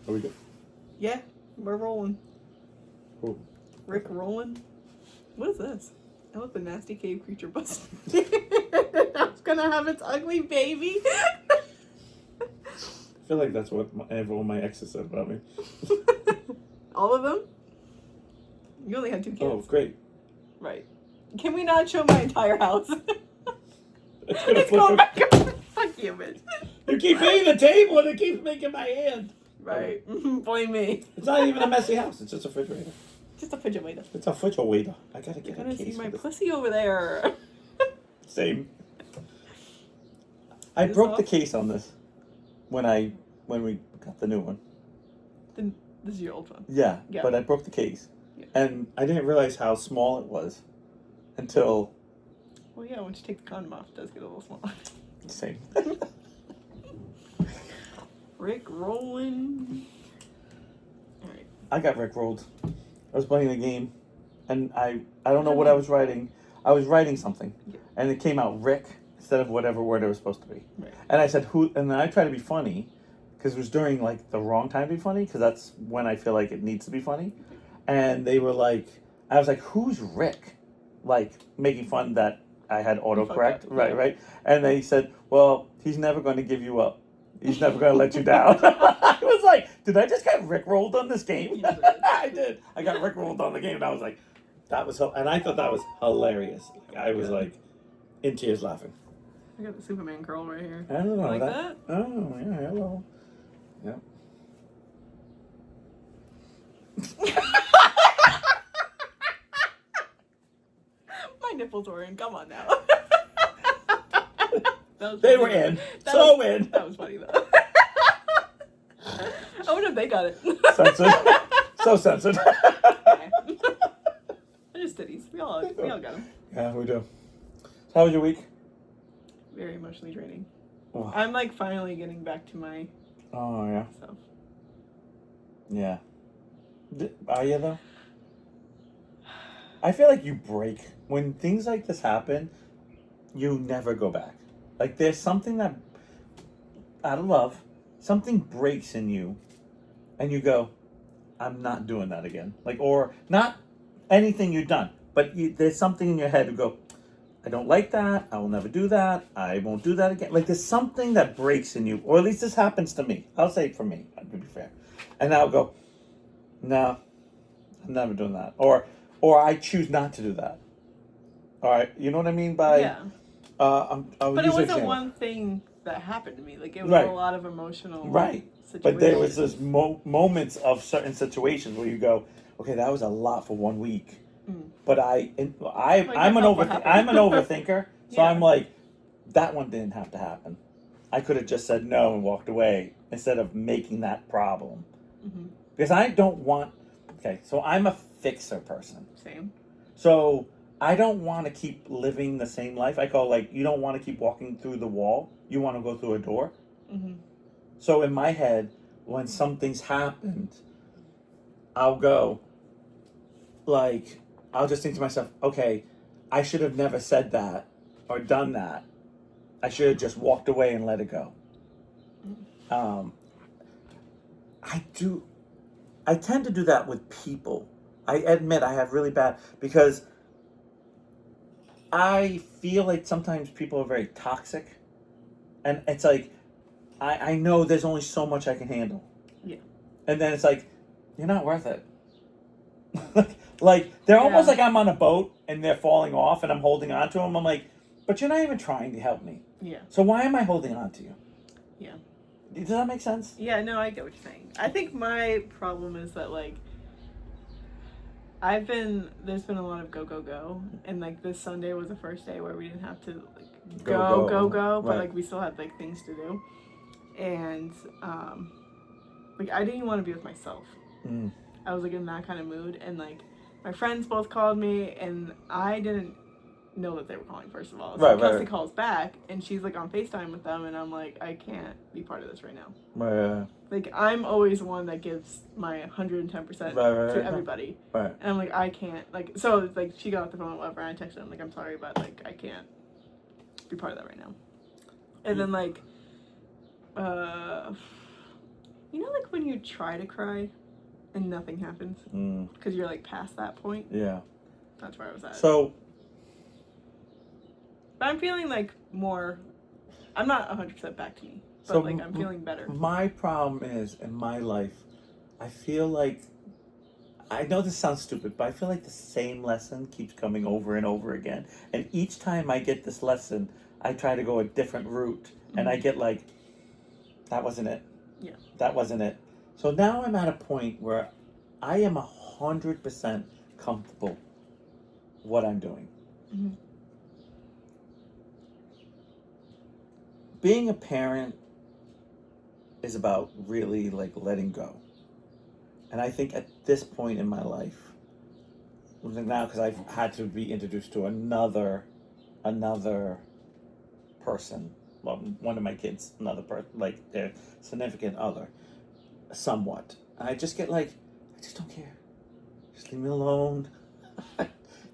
Are we good? Yeah, we're rolling. Cool. Rick rolling. What is this? I love the nasty cave creature bust. It's gonna have its ugly baby. I feel like that's what all my exes said about me. All of them? You only had 2 kids. Oh, great. Right. Can we not show my entire house? It's gonna It's flip going it. back up. Fuck you, bitch. You keep hitting the table and it keeps making my hand. Right. Blame me. It's not even a messy house. It's just a refrigerator. Just a refrigerator. It's a refrigerator. I gotta You're get a gonna case see my for this. pussy over there. Same. I This broke the off? case on this when we got the new one. This is your old one. Yeah, Yeah. but I broke the case. Yeah. And I didn't realize how small it was until... Well, yeah, once you take the condom off, it does get a little smaller. Same. Rick rolling. Alright. I got rickrolled. I was playing a game, and I don't know what I was writing. I was writing something, Yeah. and it came out Rick instead of whatever word it was supposed to be. Right. And I said, who? And then I tried to be funny, because it was during, like, the wrong time to be funny, because that's when I feel like it needs to be funny. And they were like, I was like, who's Rick? Like, making fun that I had autocorrect. Right. And they said, well, he's never going to give you up. He's never going to let you down. I was like, did I just get rickrolled on this game? I did. I got rickrolled on the game, and I was like, that was, and I thought that was hilarious. Like, I was like, in tears laughing. I got the Superman curl right here. I don't know. Like that? Oh, yeah, hello. Yeah. My nipples were in. Come on now. They were in. In. That was funny though. I wonder if they got it. Censored. So censored. They're just titties. We all got them. Yeah, we do. So how was your week? Very emotionally draining. Oh, I'm like finally getting back to my yeah. self. Yeah. Are you though? I feel like you break. When things like this happen, you never go back. Like there's something that, out of love, something breaks in you, and you go, I'm not doing that again. Like, or not anything you've done, but there's something in your head to go, I don't like that. I will never do that. I won't do that again. Like there's something that breaks in you, or at least this happens to me. I'll say it for me, to be fair. And I'll go, no, I'm never doing that. Or I choose not to do that. All right, you know what I mean by. Yeah. But it wasn't one thing that happened to me. Like it was a lot of emotional. Right. Situations. But there was this moments of certain situations where you go, okay, that was a lot for 1 week. Mm. But I'm an overthinker, so I'm like, that one didn't have to happen. I could have just said no and walked away instead of making that problem. Mm-hmm. Because I don't want. Okay, so I'm a fixer person. Same. So I don't want to keep living the same life. I call you don't want to keep walking through the wall. You want to go through a door. Mm-hmm. So in my head, when something's happened, I'll go, I'll just think to myself, okay, I should have never said that or done that. I should have just walked away and let it go. I tend to do that with people. I admit I have really bad, because I feel like sometimes people are very toxic. And it's like, I know there's only so much I can handle. Yeah. And then it's like, you're not worth it. They're almost like I'm on a boat and they're falling off and I'm holding on to them. I'm like, but you're not even trying to help me. Yeah. So why am I holding on to you? Yeah. Does that make sense? Yeah, no, I get what you're saying. I think my problem is that, there's been a lot of go. And, this Sunday was the first day where we didn't have to, go. But, right. We still had, things to do. And, I didn't even want to be with myself. Mm. I was, in that kind of mood. And, my friends both called me, and I didn't know that they were calling, first of all. So Kelsey calls back, and she's, on FaceTime with them, and I'm like, I can't be part of this right now. Right. I'm always one that gives my 110% to everybody. Right. And I'm like, I can't. So she got off the phone or whatever, and I texted them, I'm sorry, but, I can't be part of that right now. And then, when you try to cry and nothing happens because you're like past that point. Yeah. That's where I was at. So. But I'm feeling like more. I'm not 100% back to me, but So like I'm feeling better. My problem is in my life, I feel like. I know this sounds stupid, but I feel like the same lesson keeps coming over and over again. And each time I get this lesson, I try to go a different route. And I get like, that wasn't it. Yeah. That wasn't it. So now I'm at a point where I am 100% comfortable what I'm doing. Mm-hmm. Being a parent is about really like letting go. And I think at this point in my life, now because I've had to be introduced to another person, well, one of my kids, another person, like their significant other, somewhat. And I just get like, I just don't care. Just leave me alone.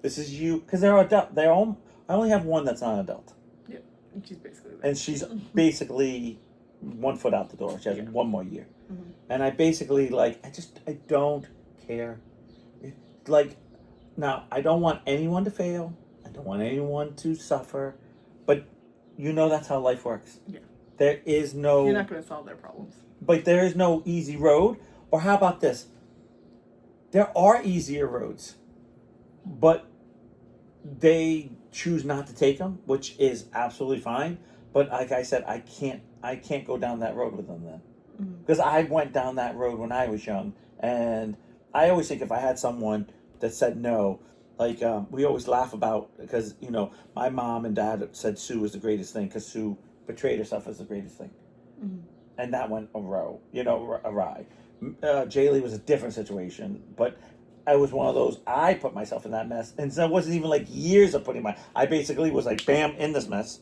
This is you, because they're adult. They're all. I only have one that's not an adult. Yeah, and she's basically. And she's basically 1 foot out the door. She has 1 more year. Mm-hmm. And I basically like I don't care. Like, now I don't want anyone to fail. I don't want anyone to suffer. But that's how life works. Yeah. There is no. You're not going to solve their problems. But there is no easy road. Or how about this? There are easier roads, but they choose not to take them, which is absolutely fine. But like I said, I can't go down that road with them then. Because I went down that road when I was young, and I always think if I had someone that said no, like we always laugh about, because my mom and dad said Sue was the greatest thing because Sue betrayed herself as the greatest thing, and that went awry. Jaylee was a different situation, but I was one of those. I put myself in that mess, and so it wasn't even like years of putting I basically was like, bam, in this mess,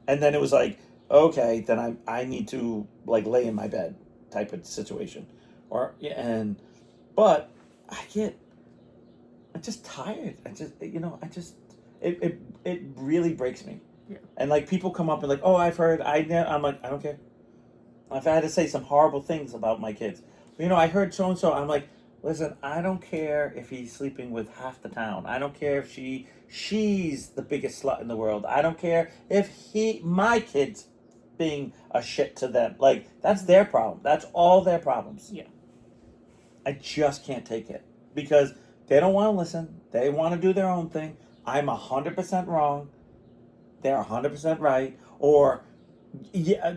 and then it was like, okay, then I need to like lay in my bed type of situation, but I'm just tired. It really breaks me. Yeah. And like people come up and like, oh, I've heard, I'm like, I don't care. If I had to say some horrible things about my kids, I heard so and so. I'm like, listen, I don't care if he's sleeping with half the town. I don't care if she's the biggest slut in the world. I don't care if my kids being a shit to them. Like, that's their problem. That's all their problems. Yeah. I just can't take it because they don't want to listen. They want to do their own thing. I'm 100% wrong. They're 100% right. Or, yeah,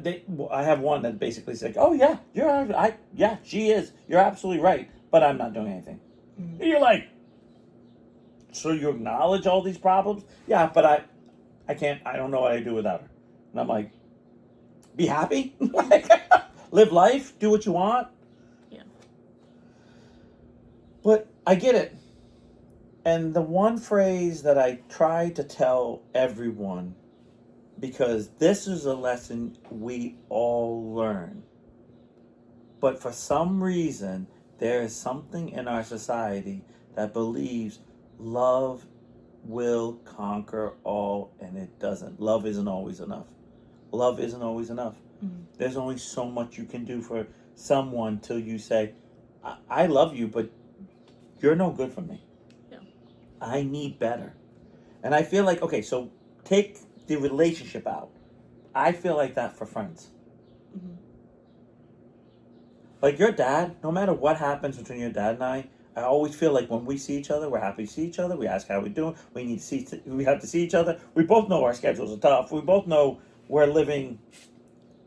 I have one that basically said, oh yeah, she is. You're absolutely right. But I'm not doing anything. Mm-hmm. And you're like, so you acknowledge all these problems? Yeah, but I can't. I don't know what I do without her. And I'm like, be happy, live life, do what you want. Yeah. But I get it. And the one phrase that I try to tell everyone, because this is a lesson we all learn, but for some reason, there is something in our society that believes love will conquer all, and it doesn't. Love isn't always enough. Love isn't always enough. Mm-hmm. There's only so much you can do for someone till you say, I love you, but you're no good for me. Yeah. I need better. And I feel like, okay, so take the relationship out. I feel like that for friends. Mm-hmm. Like your dad, no matter what happens between your dad and I always feel like when we see each other, we're happy to see each other. We ask how we're doing. We have to see each other. We both know our schedules are tough. We both know we're living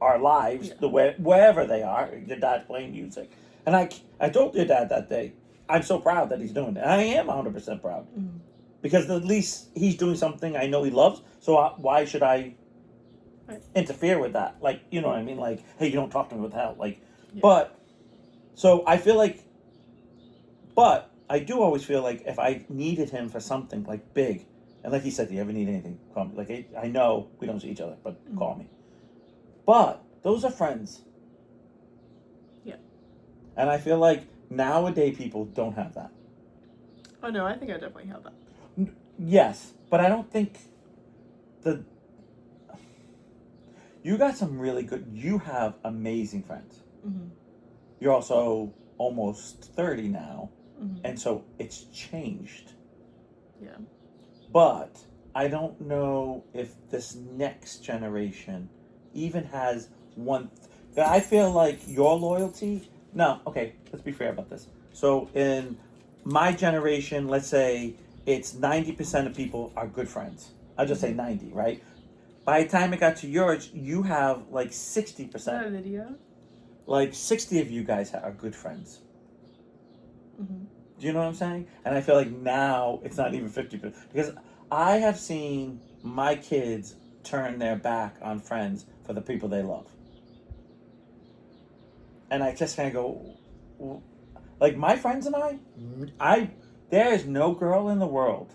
our lives wherever they are. Your dad's playing music. And I told your dad that day, I'm so proud that he's doing it. And I am 100% proud. Mm-hmm. Because at least he's doing something I know he loves. So why should I interfere with that? Like, you know what I mean? Like, hey, you don't talk to me with hell. Like, but, so I feel like, but I do always feel like if I needed him for something like big, and like he said, do you ever need anything? Call me. Like, I know we don't see each other, but call me. But those are friends. Yeah. And I feel like nowadays people don't have that. Oh no, I think I definitely have that. Yes, but I don't think you got some really good. You have amazing friends. Mm-hmm. you're also almost 30 now, Mm-hmm. and so it's changed. Yeah. But I don't know if this next generation even has one. I feel like your loyalty. No, okay, let's be fair about this. So in my generation, let's say it's 90% of people are good friends. I'll just say 90, right? By the time it got to yours, you have like 60%. Is that a video? Like 60 of you guys are good friends. Mm-hmm. Do you know what I'm saying? And I feel like now it's not even 50%. Because I have seen my kids turn their back on friends for the people they love. And I just kind of go, like my friends and I, there is no girl in the world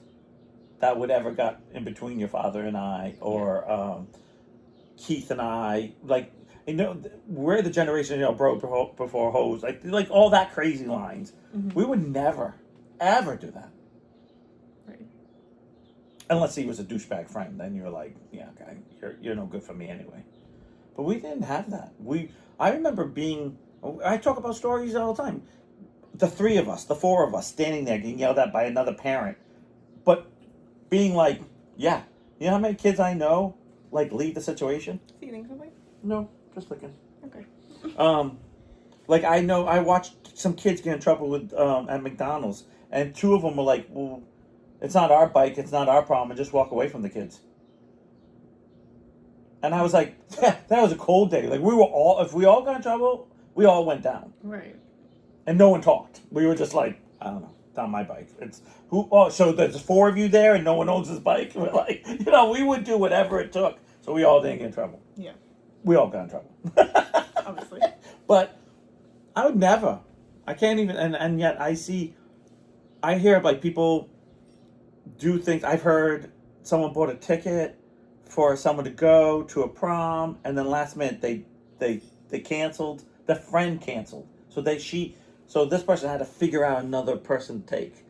that would ever got in between your father and I, or Keith and I. Like, you know, we're the generation, you know, bro before hose, like all that crazy lines. Mm-hmm. We would never, ever do that. Right. Unless he was a douchebag friend, then you're like, yeah, okay, you're no good for me anyway. But we didn't have that. I remember being. I talk about stories all the time. The three of us, the four of us, standing there getting yelled at by another parent, but being like, yeah, you know how many kids I know like leave the situation? Feeling something? No, just looking. Okay. Like I know I watched some kids get in trouble with at McDonald's, and two of them were like, well, it's not our bike, it's not our problem, and just walk away from the kids. And I was like, yeah, that was a cold day. Like if we all got in trouble, we all went down. Right. And no one talked. We were just like, I don't know, it's not my bike. It's who? Oh, so there's four of you there, and no one owns this bike. We're like, you know, we would do whatever it took, so we all didn't get in trouble. Yeah. We all got in trouble. Obviously. But I would never. I can't even. And yet I hear like people do things. I've heard someone bought a ticket for someone to go to a prom, and then last minute they canceled. The friend canceled, so this person had to figure out another person to take,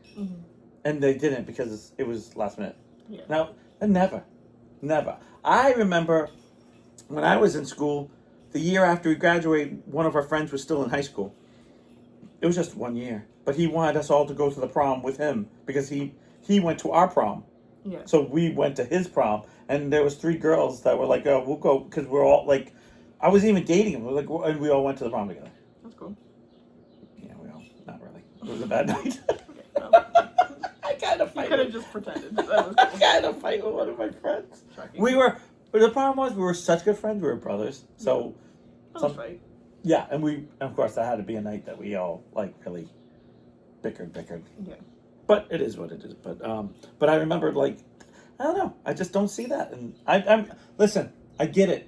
and they didn't because it was last minute. Yeah. Now, never. I remember when I was in school, the year after we graduated, one of our friends was still in high school. It was just 1 year, but he wanted us all to go to the prom with him because he went to our prom. Yeah. So we went to his prom, and there was 3 girls that were like, "Oh, we'll go," because we're all like, I was even dating him. We're like, and we all went to the prom together. That's cool. Yeah, we all not really. It was a bad night. Okay, well, I kind of you fight. could have just pretended. That was I cool. kind of fight with one of my friends. Shocking. But the problem was we were such good friends. We were brothers. So, That was right. yeah, and of course that had to be a night that we all like really bickered. Yeah. But it is what it is. But I remember like, I don't know. I just don't see that. And I'm listen. I get it.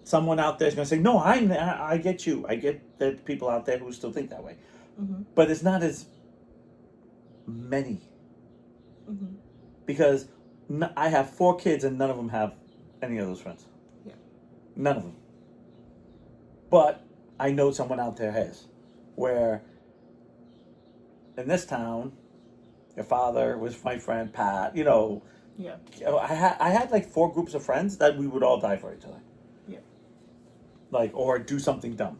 Someone out there is going to say, no, I get you. I get that people out there who still think that way. Mm-hmm. But it's not as many. Mm-hmm. Because I have 4 kids and none of them have any of those friends. Yeah. None of them. But I know someone out there has. Where in this town, your father was my friend Pat, you know. Yeah. I had like 4 groups of friends that we would all die for each other. Yeah. Like, or do something dumb.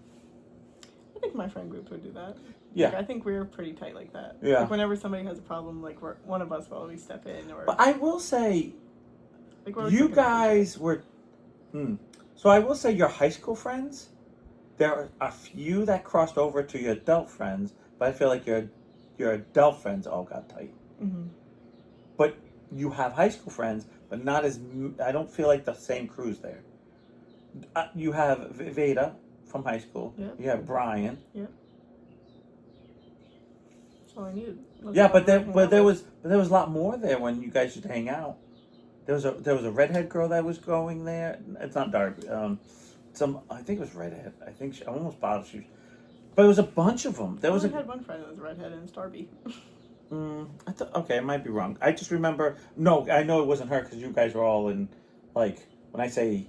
I think my friend group would do that. Yeah. Like, I think we're pretty tight like that. Yeah. Like, whenever somebody has a problem, like, one of us will always step in. Or. But I will say, Like, we're you looking out for each guys were. So I will say your high school friends, there are a few that crossed over to your adult friends, but I feel like your adult friends all got tight. Mm-hmm. But you have high school friends, but not as. I don't feel like the same crew's there. You have Veda from high school. Yeah. You have Brian. Yeah. That's all I needed. Yeah, but there was a lot more there when you guys used to hang out. There was a redhead girl that was going there. It's not Darby. I think it was redhead. I think I'm almost positive. But it was a bunch of them. There was had one friend that was a redhead, and it's Darby. Okay, I might be wrong. I just remember. No, I know it wasn't her because you guys were all in, like, when I say,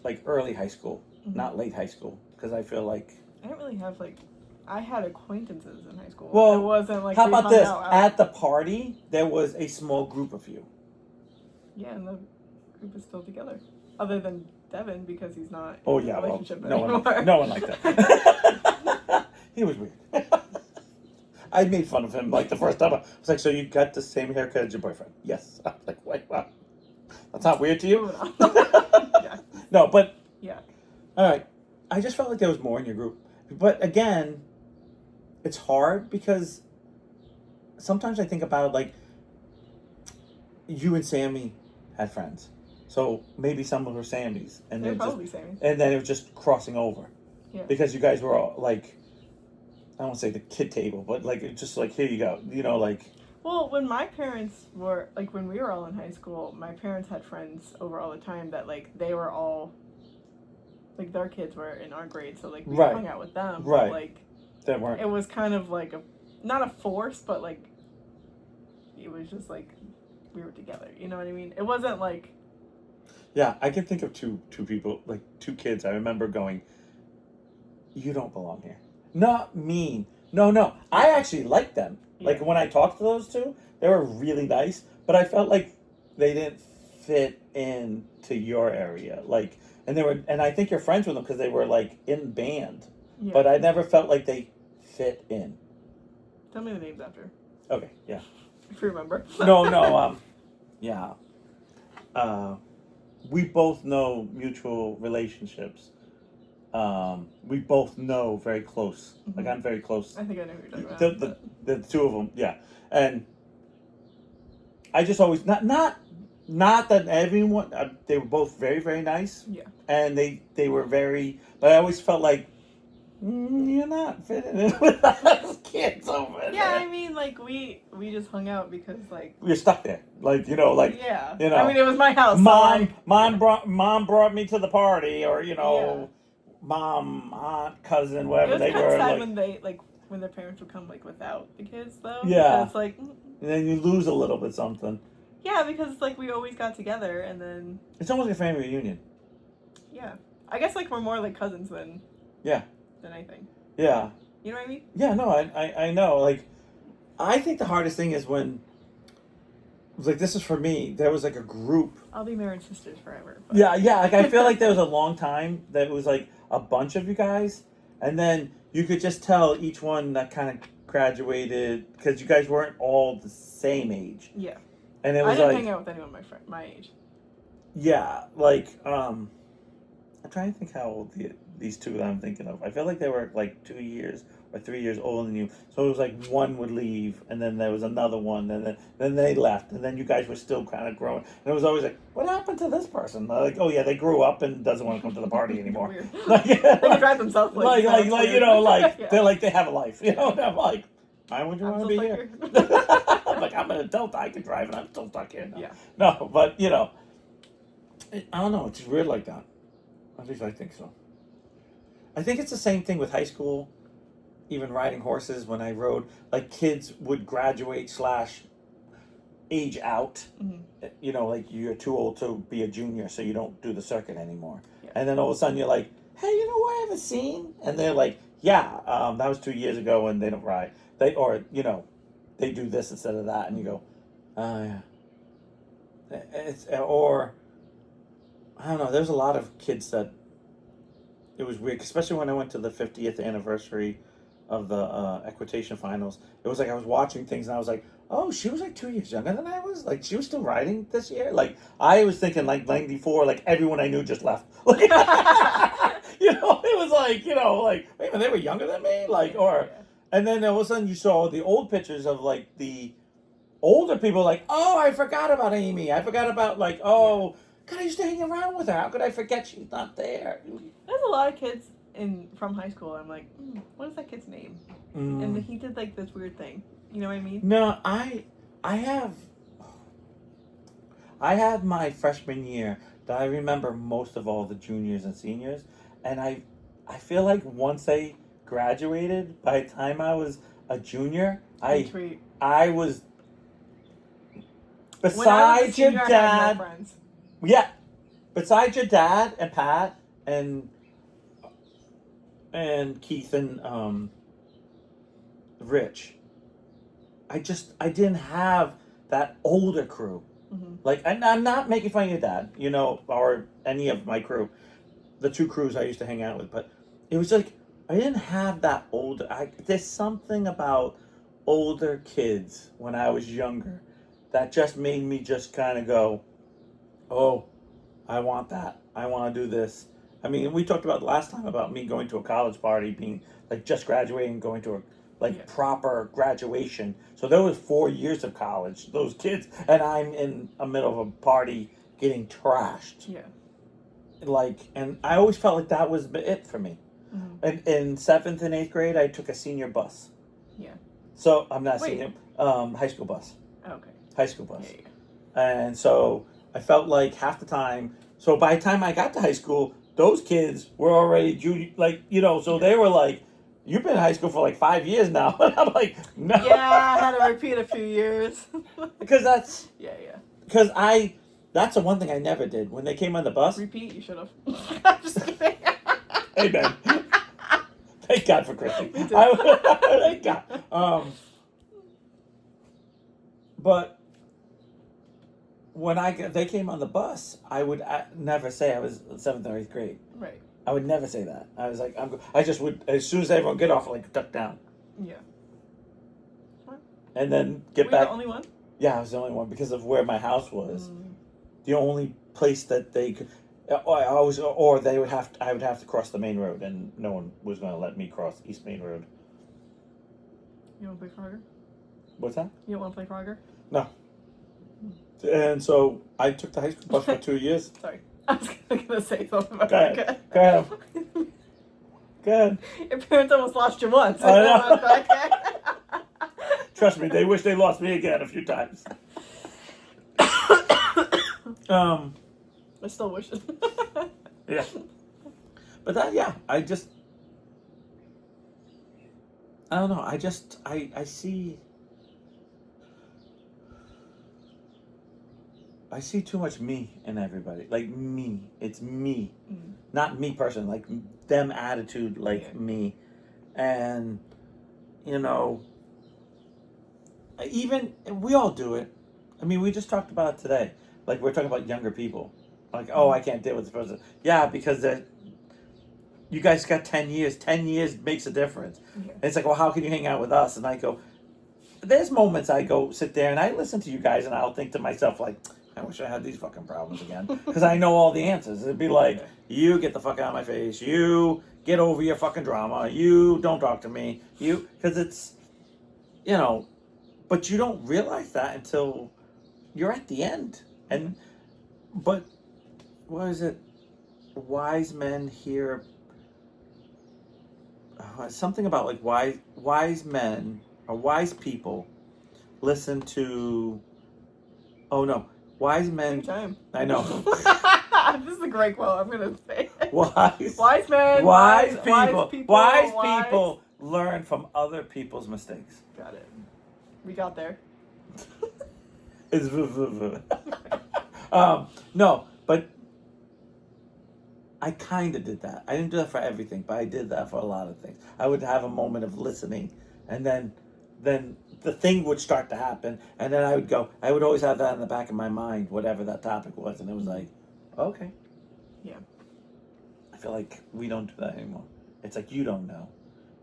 like, early high school, not late high school, because I feel like. I didn't really have like. I had acquaintances in high school. Well, it wasn't like. How we about hung this? out At the party, there was a small group of you. Yeah, and the group is still together. Other than Devin, because he's not Oh in yeah, a well, relationship no anymore. one like that. He was weird. I made fun of him like the first time. I was like, so you got the same haircut as your boyfriend? Yes. I was like, wait, wow. That's not weird to you? Yeah. No, but Yeah. all right. I just felt like there was more in your group. But again, it's hard because sometimes I think about like you and Sammy had friends. So maybe some of them were Sammy's and They're then probably Sammy's. and then it was just crossing over. Yeah. Because you guys were all like I don't want to say the kid table, but like it's just like here you go. You know, like well, when my parents were like when we were all in high school, my parents had friends over all the time that like they were all like their kids were in our grade, so like we right. hung out with them. Right. But, like that weren't. It was kind of like not a force, but like it was just like we were together. You know what I mean? It wasn't like. Yeah, I can think of two people, like two kids. I remember going, "You don't belong here." Not mean. No. I actually liked them. Yeah. Like when I talked to those two, they were really nice. But I felt like they didn't fit into your area. Like, and I think you're friends with them because they were like in band. Yeah. But I never felt like they fit in. Tell me the names after. Okay. Yeah. If you remember. No. Yeah. We both know mutual relationships. We both know very close. Mm-hmm. Like I'm very close. I think I know who you're talking about. The two of them, yeah. And I just always not that everyone. They were both very very nice. Yeah. And they were very, but I always felt like you're not fitting in with us kids over there. Yeah, I mean, like we just hung out because like we were stuck there. Like like yeah. You know, I mean, it was my house. Mom So mom brought me to the party, or mom, aunt, cousin, whatever they were. It was kind of sad when their parents would come like without the kids though. Yeah. It's like. And then you lose a little bit something. Yeah, because like we always got together and then. It's almost like a family reunion. Yeah, I guess like we're more like cousins than. Yeah. Than anything. Yeah. You know what I mean? Yeah. No, I know. Like, I think the hardest thing is when. Like this is for me. There was like a group. I'll be married sisters forever. But. Yeah. Like I feel like there was a long time that it was like a bunch of you guys, and then you could just tell each one that kind of graduated because you guys weren't all the same age. Yeah. And it was I didn't hang out with anyone my age. Yeah, like I'm trying to think how old these two that I'm thinking of. I feel like they were like 2 years or 3 years older than you. So it was like one would leave, and then there was another one, and then they left, and then you guys were still kind of growing. And it was always like, what happened to this person? Like, oh yeah, they grew up and doesn't want to come to the party anymore. Weird. Like, they can drive themselves. Like you know, like yeah. they're like they have a life. You know, and I'm like, why would you want to be here? I'm like, I'm an adult. I can drive, and I'm still stuck here. No. Yeah. No, but I don't know. It's weird like that. At least I think so. I think it's the same thing with high school, even riding horses. When I rode, like kids would graduate / age out. Mm-hmm. Like you're too old to be a junior, so you don't do the circuit anymore. Yeah. And then all of a sudden you're like, hey, you know what I haven't seen? And they're like, yeah, that was 2 years ago, and they don't ride. They do this instead of that, and you go, oh yeah. Or I don't know. There's a lot of kids that it was weird, especially when I went to the 50th anniversary of the equitation finals. It was like I was watching things and I was like, oh, she was like 2 years younger than I was. Like she was still riding this year. Like I was thinking like 94. Like everyone I knew just left. Like, it was like like wait a minute, they were younger than me. Like and then all of a sudden you saw the old pictures of like the older people. Like oh, I forgot about Amy. I forgot about like oh. God, I used to hang around with her. How could I forget she's not there? There's a lot of kids from high school. I'm like, what is that kid's name? And he did like this weird thing. You know what I mean? No, I have my freshman year that I remember most of all the juniors and seniors, and I feel like once they graduated, by the time I was a junior, I was besides your dad. I had no friends. Yeah, besides your dad and Pat and Keith and Rich, I didn't have that older crew. Mm-hmm. Like, and I'm not making fun of your dad, or any of my crew, the two crews I used to hang out with, but it was like I didn't have that older. There's something about older kids when I was younger that just made me just kind of go, oh, I want that. I want to do this. I mean, we talked about last time about me going to a college party, being like just graduating, going to a proper graduation. So there was 4 years of college. Those kids, and I'm in the middle of a party getting trashed. Yeah. And I always felt like that was it for me. Mm-hmm. And in 7th and 8th grade, I took a senior bus. Yeah. So I'm not senior, high school bus. Okay. High school bus. Yeah. And so I felt like half the time. So by the time I got to high school, those kids were already so they were like, "You've been in high school for like 5 years now," and I'm like, "No." Yeah, I had to repeat a few years. Because that's. Yeah. Because that's the one thing I never did when they came on the bus. Repeat? You should have. I'm just kidding. Amen. Thank God for Christy. Thank God. But when they came on the bus, I would never say I was 7th or 8th grade. Right. I would never say that. I was like, I just would, as soon as everyone get off, like duck down. Yeah. What? And then get Were back. You the only one? Yeah, I was the only one because of where my house was. Mm. The only place that they could, or they would have. I would have to cross the main road, and no one was going to let me cross East Main Road. You want to play Frogger? What's that? You don't want to play Frogger? No. And so I took the high school bus for 2 years. Sorry. I was going to say something about Go ahead. Go ahead. Go ahead. Your parents almost lost you once. I know. Trust me, they wish they lost me again a few times. I still wish it. Yeah. But I don't know. I see too much me in everybody. Like me. It's me. Mm. Not me person. Like them attitude me. And, even, we all do it. I mean, we just talked about it today. Like, we're talking about younger people. Like, oh, I can't deal with this person. Yeah, because you guys got 10 years. 10 years makes a difference. Yeah. And it's like, well, how can you hang out with us? And I go, there's moments I go sit there and I listen to you guys and I'll think to myself, like, I wish I had these fucking problems again. Because I know all the answers. It'd be like, you get the fuck out of my face. You get over your fucking drama. You don't talk to me. Because it's, but you don't realize that until you're at the end. But what is it? Wise men hear something about like wise men or wise people listen to. Oh no, wise men. Time. I know. This is a great quote. I'm gonna say. Wise men. Wise people learn from other people's mistakes. Got it. We got there. It's no, but I kind of did that. I didn't do that for everything, but I did that for a lot of things. I would have a moment of listening, and then the thing would start to happen, and then I would always have that in the back of my mind, whatever that topic was, and it was like, okay. Yeah. I feel like we don't do that anymore. It's like you don't know.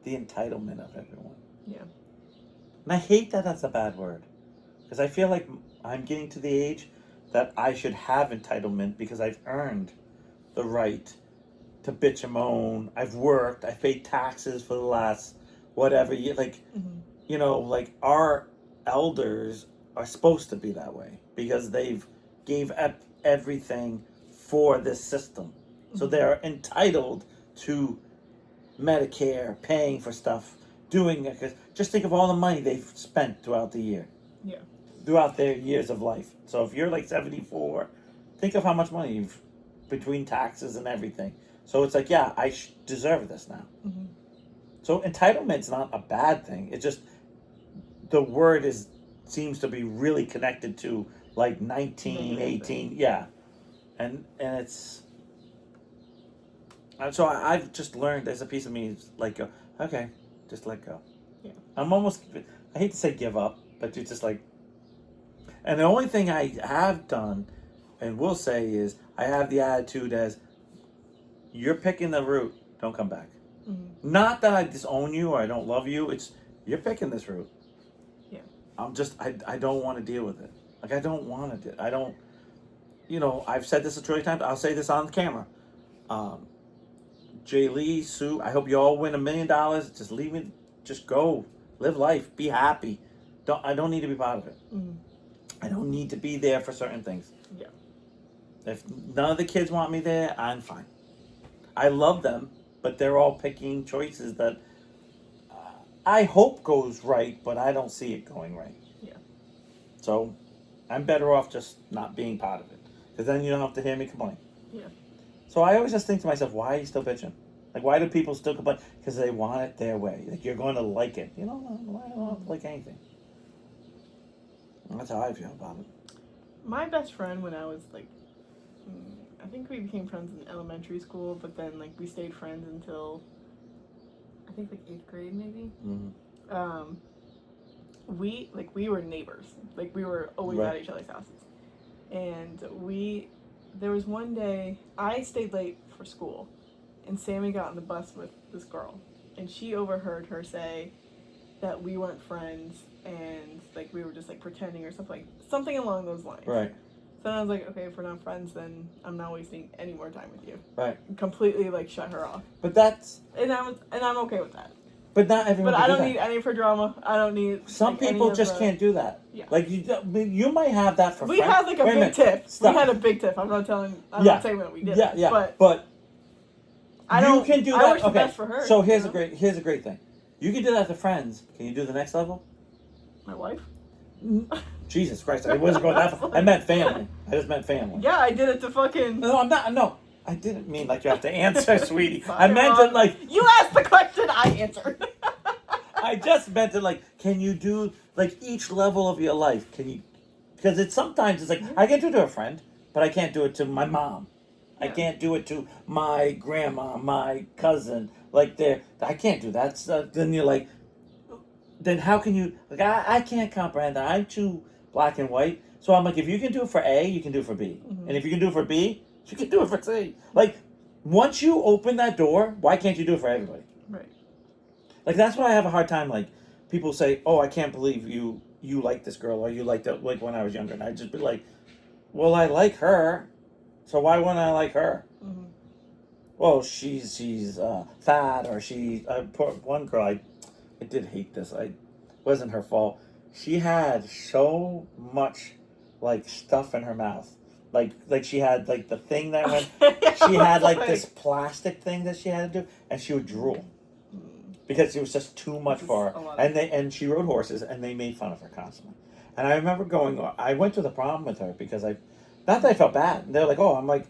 The entitlement of everyone. Yeah. And I hate that that's a bad word. Because I feel like I'm getting to the age that I should have entitlement because I've earned the right to bitch and moan. I've worked. I've paid taxes for the last whatever year. Like, like our elders are supposed to be that way because they've gave up everything for this system. So they're entitled to Medicare, paying for stuff, doing it. Cause just think of all the money they've spent throughout the year. Yeah. Throughout their years of life. So if you're like 74, think of how much money you've, between taxes and everything. So it's like, yeah, I deserve this now. Mm-hmm. So entitlement's not a bad thing. It's just the word seems to be really connected to like 1918. Yeah. And it's... So I've just learned, there's a piece of me like, okay, just let go. Yeah. I'm almost, I hate to say give up, but it's just like, and the only thing I have done and will say is I have the attitude as, you're picking the route, don't come back. Mm-hmm. Not that I disown you or I don't love you. It's you're picking this route. Yeah. I don't want to deal with it. Like I don't want to. I don't. I've said this a trillion times. I'll say this on camera. Um, Jay Lee, Sue. I hope you all win $1 million. Just leave me. Just go. Live life. Be happy. I don't need to be part of it. Mm-hmm. I don't need to be there for certain things. Yeah. If none of the kids want me there, I'm fine. I love them, but they're all picking choices that I hope goes right, but I don't see it going right. Yeah. So I'm better off just not being part of it. Because then you don't have to hear me complain. Yeah. So I always just think to myself, why are you still bitching? Like, why do people still complain? Because they want it their way. Like, you're going to like it. I don't have to like anything. And that's how I feel about it. My best friend when I was like, I think we became friends in elementary school, but then like we stayed friends until I think like 8th grade maybe. Mm-hmm. We were neighbors. Like we were always Right. at each other's houses, and there was one day I stayed late for school, and Sammy got on the bus with this girl, and she overheard her say that we weren't friends and like we were just like pretending or something along those lines. Right. So I was like, okay, if we're not friends, then I'm not wasting any more time with you. Right. Completely like shut her off. But that's. And I'm okay with that. But not everyone. But can I don't do need any of her drama. I don't need. Some like, people just can't do that. Yeah. Like you might have that for. We had like a big tiff. Stop. We had a big tiff. I'm not saying that we did. Yeah. But I don't. You can do that. I wish the okay. best for her. So here's a great thing. You can do that to friends. Can you do the next level? My wife. Jesus Christ! I wasn't going that far. I meant family. I just meant family. Yeah, I did it to fucking. No, I'm not. No, I didn't mean like you have to answer, sweetie. Sorry, I meant Mom. it like You asked the question, I answered. I just meant it like. Can you do like each level of your life? Can you? Because sometimes it's like I can do it to a friend, but I can't do it to my mom. I can't do it to my grandma, my cousin. Like I can't do that. Then you're like, then how can you? Like I can't comprehend that. I'm too black and white. So I'm like, if you can do it for A, you can do it for B, and if you can do it for B, you can do it for C. Like once you open that door, why can't you do it for everybody? Right. Like that's why I have a hard time. Like people say, "Oh, I can't believe you like this girl or you like that." Like when I was younger, and I'd just be like, "Well, I like her, so why wouldn't I like her?" Mm-hmm. Well, she's fat or one girl I did hate this. I wasn't her fault. She had so much like stuff in her mouth. Like she had like the thing that went she had like this plastic thing that she had to do and she would drool. Because it was just too much for her. And she rode horses and they made fun of her constantly. And I remember I went to the prom with her because not that I felt bad. And they're like, "Oh," I'm like,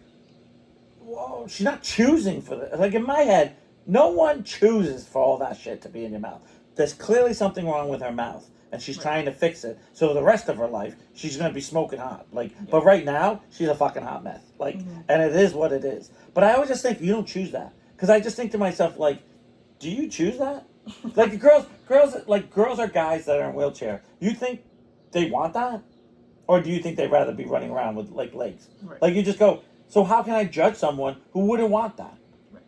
"Whoa, she's not choosing for this." Like in my head, no one chooses for all that shit to be in your mouth. There's clearly something wrong with her mouth, and she's trying to fix it. So the rest of her life, she's gonna be smoking hot. But right now, she's a fucking hot mess. And it is what it is. But I always just think you don't choose that because I just think to myself like, do you choose that? Like girls are guys that are in a wheelchair. You think they want that, or do you think they'd rather be running around with like legs? Right. Like you just go. So how can I judge someone who wouldn't want that? Right.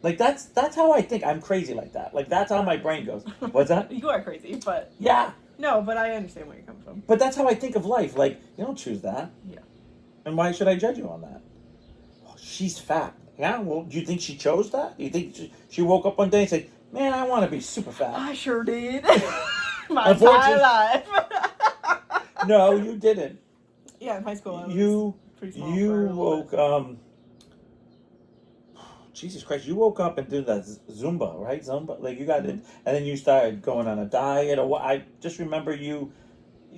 Like that's how I think. I'm crazy like that. Like that's how my brain goes. What's that? You are crazy, but Yeah. no, but I understand where you're coming from. But that's how I think of life. Like you don't choose that. Yeah. And why should I judge you on that? Oh, she's fat. Yeah. Well, do you think she chose that? Do you think she woke up one day and said, "Man, I want to be super fat"? I sure did. My entire life. No, you didn't. Yeah, in high school. I was pretty small you woke Jesus Christ, you woke up and did that Zumba, right? Zumba, like you got it, and then you started going on a diet. Or what? I just remember you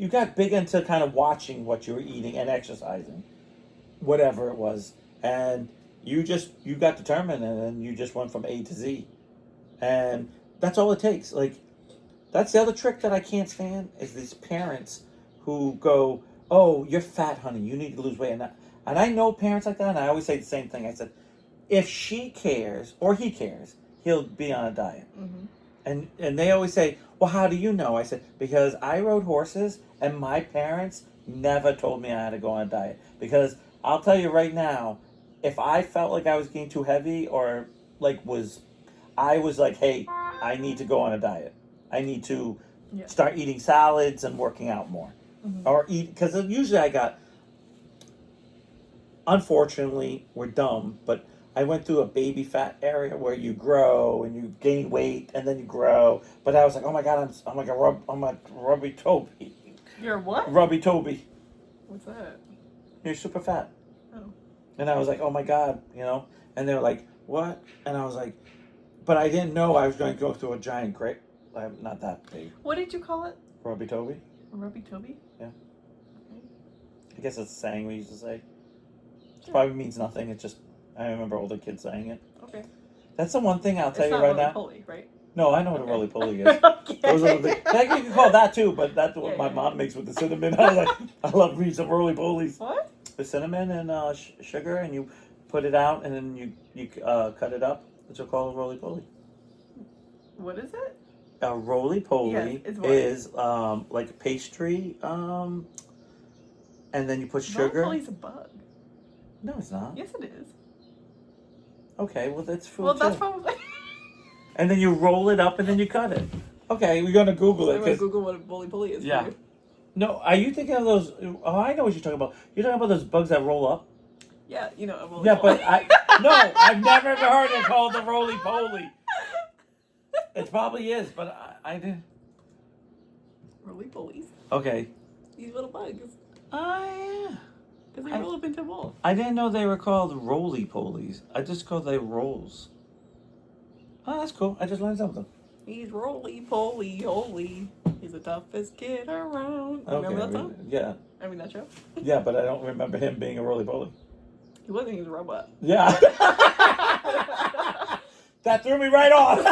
got big into kind of watching what you were eating and exercising, whatever it was, and you got determined, and then you just went from A to Z, and that's all it takes. Like that's the other trick that I can't stand is these parents who go, "Oh, you're fat, honey. You need to lose weight." And I know parents like that, and I always say the same thing. I said, if she cares or he cares, he'll be on a diet. Mm-hmm. And they always say, "Well, how do you know?" I said, because I rode horses, and my parents never told me I had to go on a diet. Because I'll tell you right now, if I felt like I was getting too heavy or like was I was like, hey, I need to go on a diet. I need to Yeah. start eating salads and working out more. Mm-hmm. Or eat, because usually I got, unfortunately, we're dumb, but I went through a baby fat area where you grow and you gain weight and then you grow. But I was like, oh my God, I'm like a rubby Toby. You're what? Rubby Toby. What's that? You're super fat. Oh. And I was like, oh my God, you know? And they were like, what? And I was like, but I didn't know I was going to go through a giant great, not that big. What did you call it? Rubby Toby? Rubby Toby? Yeah. Okay. I guess it's a saying we used to say. It Sure. probably means nothing. It's just, I remember older kids saying it. Okay. That's the one thing I'll tell It's you not right now. roly-poly, right? No, I know what a Okay. roly-poly is. Okay. Those are the things. You can call that too, but that's what Yeah, my yeah. mom makes with the cinnamon. I was like, I love me some roly-polies. What? The cinnamon and sugar, and you put it out, and then you cut it up. It's called a roly-poly. What is it? A roly-poly Yes, it's what? is like pastry, and then you put sugar. Roly-poly's a bug. No, it's not. Yes, it is. Okay, well that's food Well, too. that's probably. And then you roll it up, and then you cut it. Okay, we're gonna Google it. I'm gonna 'Cause- Google what a roly-poly is. Yeah. For you. No, are you thinking of those? Oh, I know what you're talking about. You're talking about those bugs that roll up. Yeah, you know a roly-poly. Yeah, but I've never ever heard it called the roly-poly. It probably is, but I didn't. Roly-polies. Okay. These little bugs. Yeah. Because they roll up into a ball. I didn't know they were called roly-polies. I just called they rolls. Oh, that's cool. I just learned something. He's roly-poly, holy. He's the toughest kid around. Remember that song? Yeah. I mean that show? Yeah, but I don't remember him being a roly-poly. He wasn't, he was a robot. Yeah. That threw me right off.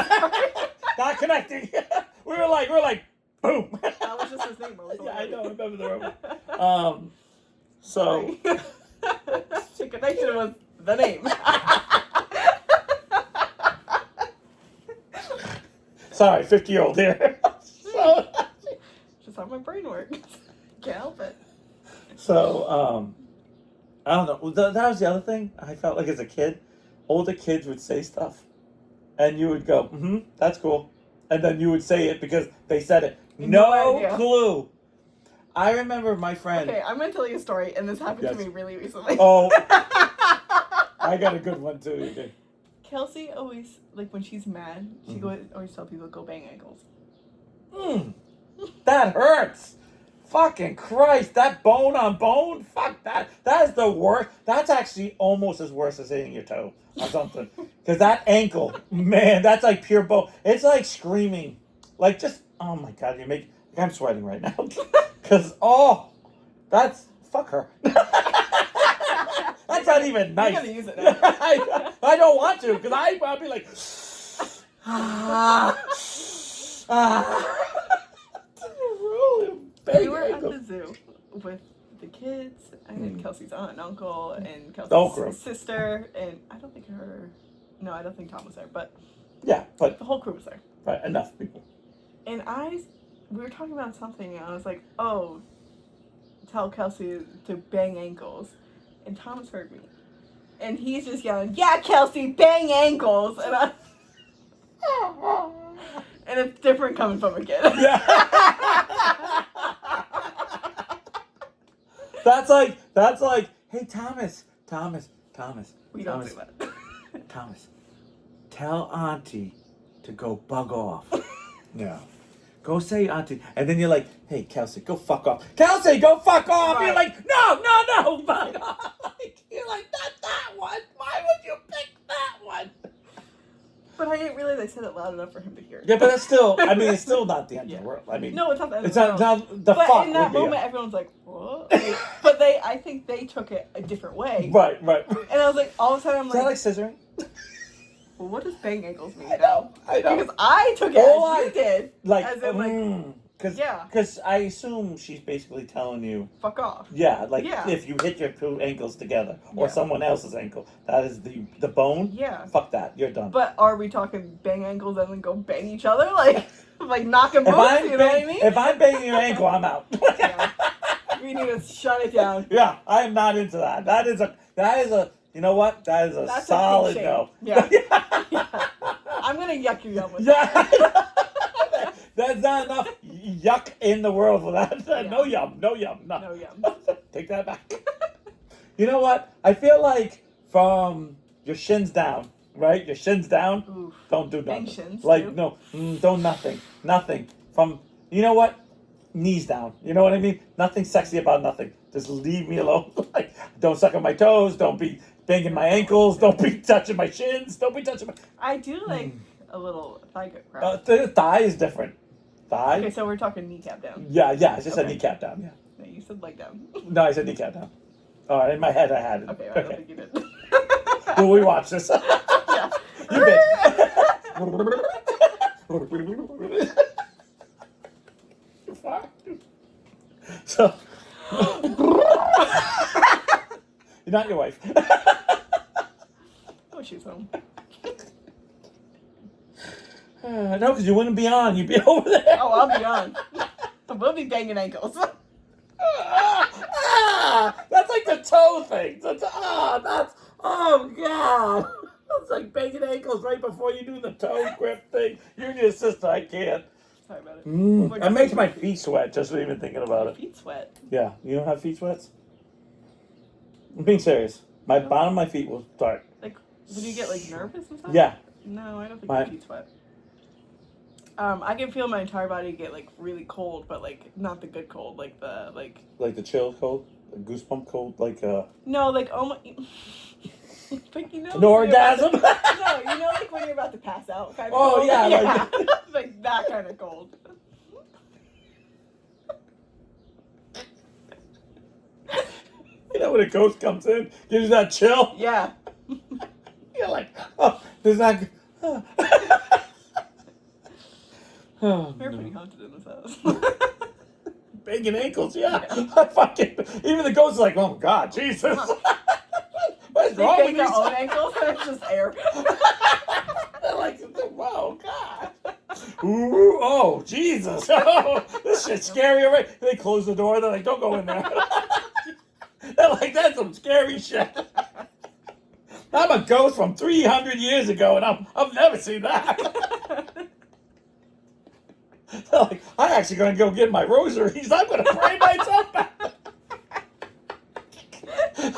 Not connecting. We were like, boom. That was just his name, roly-poly. Yeah, I don't remember the robot. So. The connection was the name. Sorry, 50-year-old here. So, Just how my brain works. Can't help it. so I don't know. That was the other thing. I felt like as a kid, older kids would say stuff, and you would go, that's cool. And then you would say it because they said it. No idea. clue. I remember my friend. Okay, I'm going to tell you a story, and this happened to Yes. me really recently. Oh, I got a good one too. You did. Kelsey always, like, when she's mad, she always tell people, go bang ankles. That hurts. Fucking Christ, that bone on bone? Fuck that. That is the worst. That's actually almost as worse as hitting your toe or something. Because that ankle, man, that's like pure bone. It's like screaming. Like just, oh my God, I'm sweating right now. Because, that's, fuck her. That's not even nice. You're gonna use it now. I don't want to, because I'll be like, We were at the zoo with the kids and Kelsey's aunt and uncle and Kelsey's sister and I don't think Tom was there, but yeah, but the whole crew was there. Right, enough people. And we were talking about something and I was like, oh, tell Kelsey to bang ankles. And Thomas heard me. And he's just yelling, yeah, Kelsey, bang ankles. And and it's different coming from a kid. Yeah. That's like, hey, Thomas. We don't do that. Thomas, tell Auntie to go bug off. Yeah. Go say Auntie. And then you're like, hey, Kelsey, go fuck off. Kelsey, go fuck off. Right. You're like, no, bug off. You're like, not that one. Why would you pick that one? But I didn't realize I said it loud enough for him to hear. Yeah, but it's still not the end of the world. I mean, No, it's not the end it's of the not world. the But fuck in that would be moment, everyone's like, what? But I think they took it a different way. Right. And I was like, all of a sudden, I'm Is that like, like scissoring? well, what does bang ankles mean now? I know. Because I took it as you did. Like, as in, because I assume she's basically telling you, fuck off. yeah, Yeah. if you hit your two ankles together or Yeah. someone else's ankle, that is the bone. Yeah. Fuck that, you're done. But are we talking bang ankles and then go bang each other? Like knocking if boots, I'm you know what I mean? if I'm banging your ankle, I'm out. Yeah. We need to shut it down. Yeah, I am not into that. That is a. You know what? That is a That's solid a kink no. shame. Yeah. I'm gonna gonna yuck your yum with Yeah. There's not enough yuck in the world for that. Yeah. No yum. No yum. No. No yum. Take that back. You know what? I feel like from your shins down, right? Your shins down. Oof. Don't do nothing. Bang shins, like too. no, don't nothing. Nothing. From you know what? Knees down. You know what I mean? Nothing sexy about nothing. Just leave me alone. Like don't suck on my toes. Don't be banging my ankles. Don't be touching my shins. Don't be touching my. I do like a little thigh grab. The thigh is different. Thigh. Okay, so we're talking kneecap down. Yeah. I just said Okay. kneecap down. Yeah. No, you said leg down. No, I said kneecap down. All right, in my head I had it. Okay, I don't think you did. Will we watch this? Yeah. You bitch. So, you're not your wife. Oh, she's home. No, because you wouldn't be on. You'd be over there. Oh, I'll be on. We'll be banging ankles. That's like the toe thing. Oh god. That's like banging ankles right before you do the toe grip thing. You and your sister, I can't. Sorry about it. It makes my feet sweat just even thinking about it. Feet sweat. Yeah, you don't have feet sweats? I'm being serious. My bottom of my feet will start. Like, would you get like nervous and stuff? Yeah. No, I don't think My- my feet sweat. I can feel my entire body get like really cold, but like not the good cold, like the like. Like the chill cold, the goosebump cold, like No, like almost. Like you know. an orgasm. No, you know, like when you're about to pass out, kind of. Oh, cold? yeah, like- like that kind of cold. You know when a ghost comes in, gives you that chill. Yeah. You're like, oh, there's that. Oh, We're no. pretty haunted in this house. Banging ankles, yeah. I fucking even the ghost is like, oh God, Jesus. What's They wrong bang with their these? own ankles, and it's just air. They're like, wow, God. Ooh, oh, Jesus. Oh, this shit's scary already. They close the door. They're like, don't go in there. They're like, that's some scary shit. I'm a ghost from 300 years ago, and I've never seen that. They're like, I'm actually going to go get my rosaries. I'm going to pray myself back.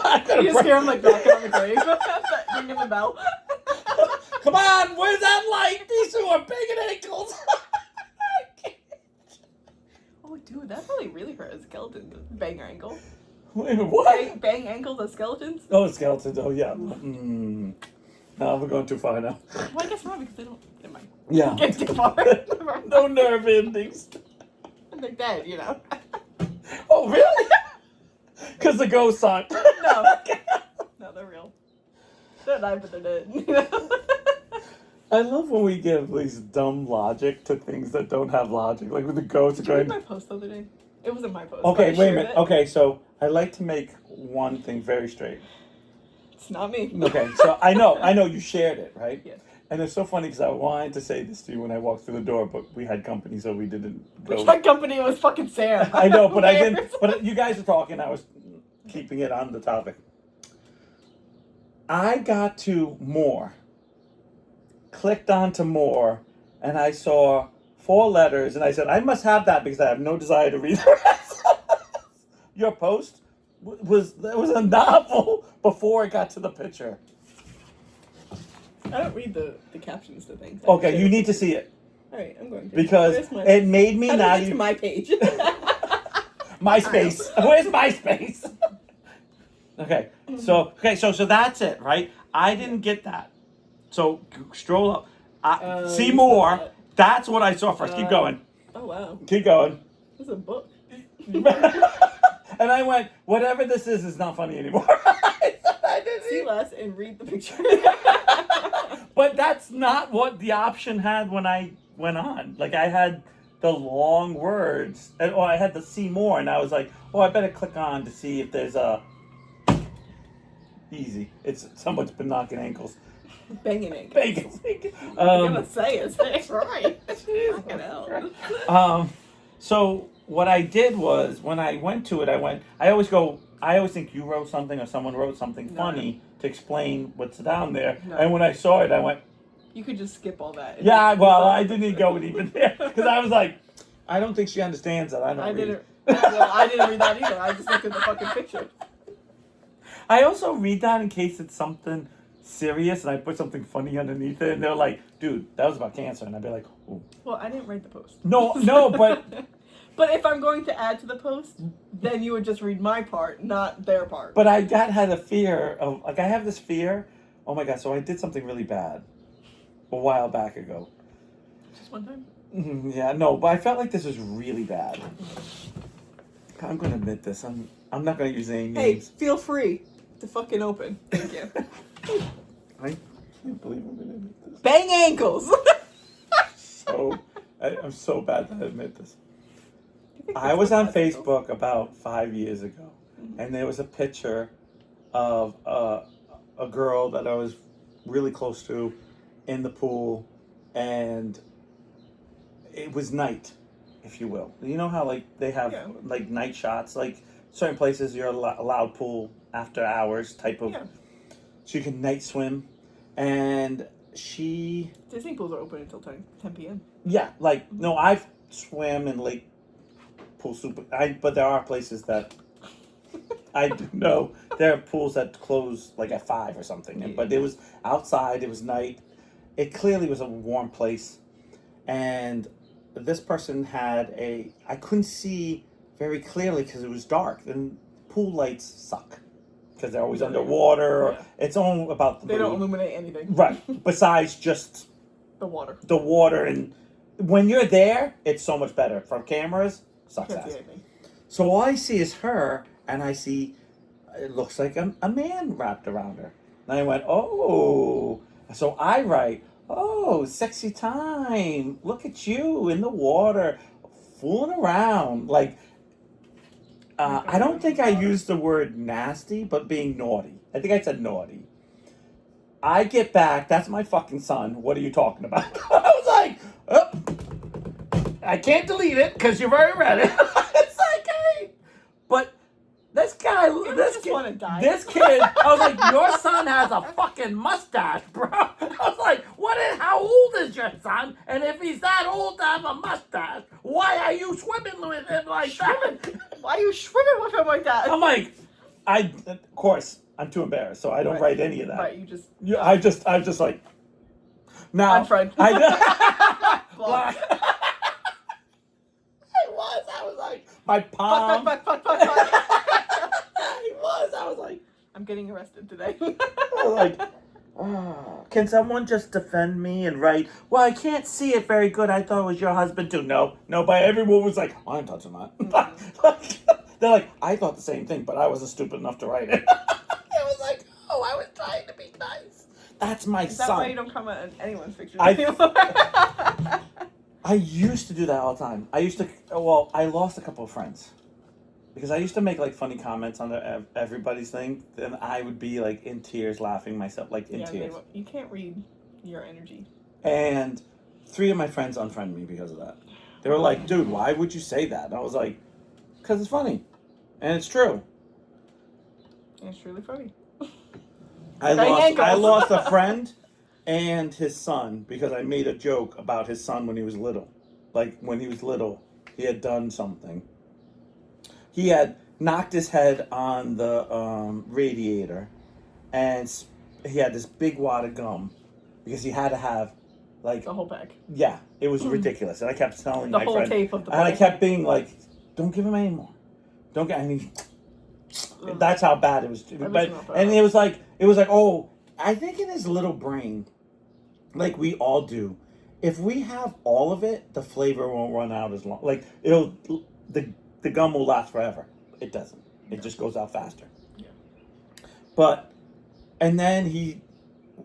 I'm going You to just pray. hear him like knocking on the grave, ringing the bell. Come on, where's that light? These two are banging ankles. Oh, dude, that probably really hurt a skeleton. Bang your ankle. Wait, what? Bang ankles as skeletons? Oh, skeletons. Oh, yeah. No, we're going too far now. Well, I guess not because they don't. They might Yeah. get too far. No nerve endings. They're dead, you know. Oh, really? Because the ghosts aren't. No, they're real. They're alive, but they're dead. You know? I love when we give these dumb logic to things that don't have logic. Like with the ghosts Did you read going. my post the other day? It wasn't my post. Okay, but I wait a shared minute. it. Okay, so I like to make one thing very straight. It's not me. Okay, so I know you shared it, right? Yes. And it's so funny because I wanted to say this to you when I walked through the door, but we had company, so we didn't go. Which company was fucking Sam? I know, but I Who didn't. cares? But you guys were talking. I was keeping it on the topic. I got to more, clicked on to more, and I saw 4 letters, and I said, I must have that because I have no desire to read the rest. Your post was a novel before it got to the picture. I don't read the captions to things. I Okay, share you it. need to see it Alright, I'm going to. because Where's my... it made me How do now. I get to my page? MySpace. Where's MySpace? Okay, so that's it, right? I didn't get that. So scroll up. See you more. saw that. That's what I saw first. Keep going. Oh wow, Keep going. this is a book. And I went, whatever this is not funny anymore. I didn't See even- less and read the picture. But that's not what the option had when I went on. Like I had the long words, or I had to see more, and I was like, oh, I better click on to see if there's a easy. It's someone's been knocking ankles. Banging ankles. Bacon. I'm gonna say it. It's right. Fucking hell. So what I did was when I went to it, I always think you wrote something or someone wrote something No. funny to explain what's down there. No. And when I saw it, I went, You could just skip all that. Yeah, well, I didn't go even there because I was like, I don't think she understands that. I didn't read that either. I just looked at the fucking picture. I also read that in case it's something serious and I put something funny underneath it, and they're like, dude, that was about cancer, and I'd be like, ooh. Well, I didn't write the post. No, but but if I'm going to add to the post, then you would just read my part, not their part. But I had a fear of, like, I have this fear. Oh my god! So I did something really bad a while back ago. Just one time. Yeah, no, but I felt like this was really bad. I'm gonna admit this. I'm not gonna use any names. Hey, feel free to fucking open. Thank you. I can't believe I'm gonna admit this. Bang ankles. I'm so bad that I admit this. I was on Facebook about 5 years ago, and there was a picture of a girl that I was really close to in the pool, and it was night, if you will. You know how like they have like night shots, like certain places you're allowed pool after hours type of. Yeah. So you can night swim, and Disney pools are open until 10 p.m. Yeah, like no, I've swam in lake pool super. But there are places that I do know there are pools that close like at 5 or something. But it was outside. It was night. It clearly was a warm place, and this person had I couldn't see very clearly because it was dark. And pool lights suck because they're always underwater. Yeah. It's all about they don't illuminate anything. Right. Besides just the water. The water, and when you're there, it's so much better. From cameras, sucks ass. So all I see is her, and I see it looks like a man wrapped around her. And I went, oh. So I write, oh, sexy time. Look at you in the water, fooling around. Like, I don't think I used the word nasty, but being naughty. I think I said naughty. I get back, that's my fucking son. What are you talking about? I was like, oh, I can't delete it because you've already read it. It's like, hey. But this guy, this kid, I was like, your son has a fucking mustache, bro. I was like, how old is your son? And if he's that old to have a mustache, why are you swimming with him like that? Why are you swimming with him like that? I'm like, of course, I'm too embarrassed, so I don't write any of that. Right, you just... Yeah, I'm just like... Now... Unfriend. Block. I was like... My palm... Fuck. I was like... I'm getting arrested today. I was like... Oh, can someone just defend me and write, well, I can't see it very good. I thought it was your husband too. No, but everyone was like, oh, I'm touching that. Mm-hmm. They're like, I thought the same thing, but I wasn't stupid enough to write it. I was like, oh, I was trying to be nice. That's my son. Is that why you don't comment on anyone's pictures? I used to do that all the time. I lost a couple of friends. Because I used to make like funny comments on everybody's thing, then I would be like in tears laughing myself, like in tears. You can't read your energy. And 3 of my friends unfriended me because of that. They were like, dude, why would you say that? And I was like, because it's funny. And it's true. It's truly funny. I lost a friend and his son because I made a joke about his son when he was little. Like when he was little, he had done something. He had knocked his head on the radiator, and he had this big wad of gum because he had to have like the whole pack. Yeah, it was ridiculous, and I kept telling the my whole friend, tape of the and I kept being like, "Don't give him any more. Don't get." I mean, that's how bad it was. And it was like, oh, I think in his little brain, like we all do, if we have all of it, the flavor won't run out as long. Like the gum will last forever. It doesn't. It just goes out faster. Yeah. And then he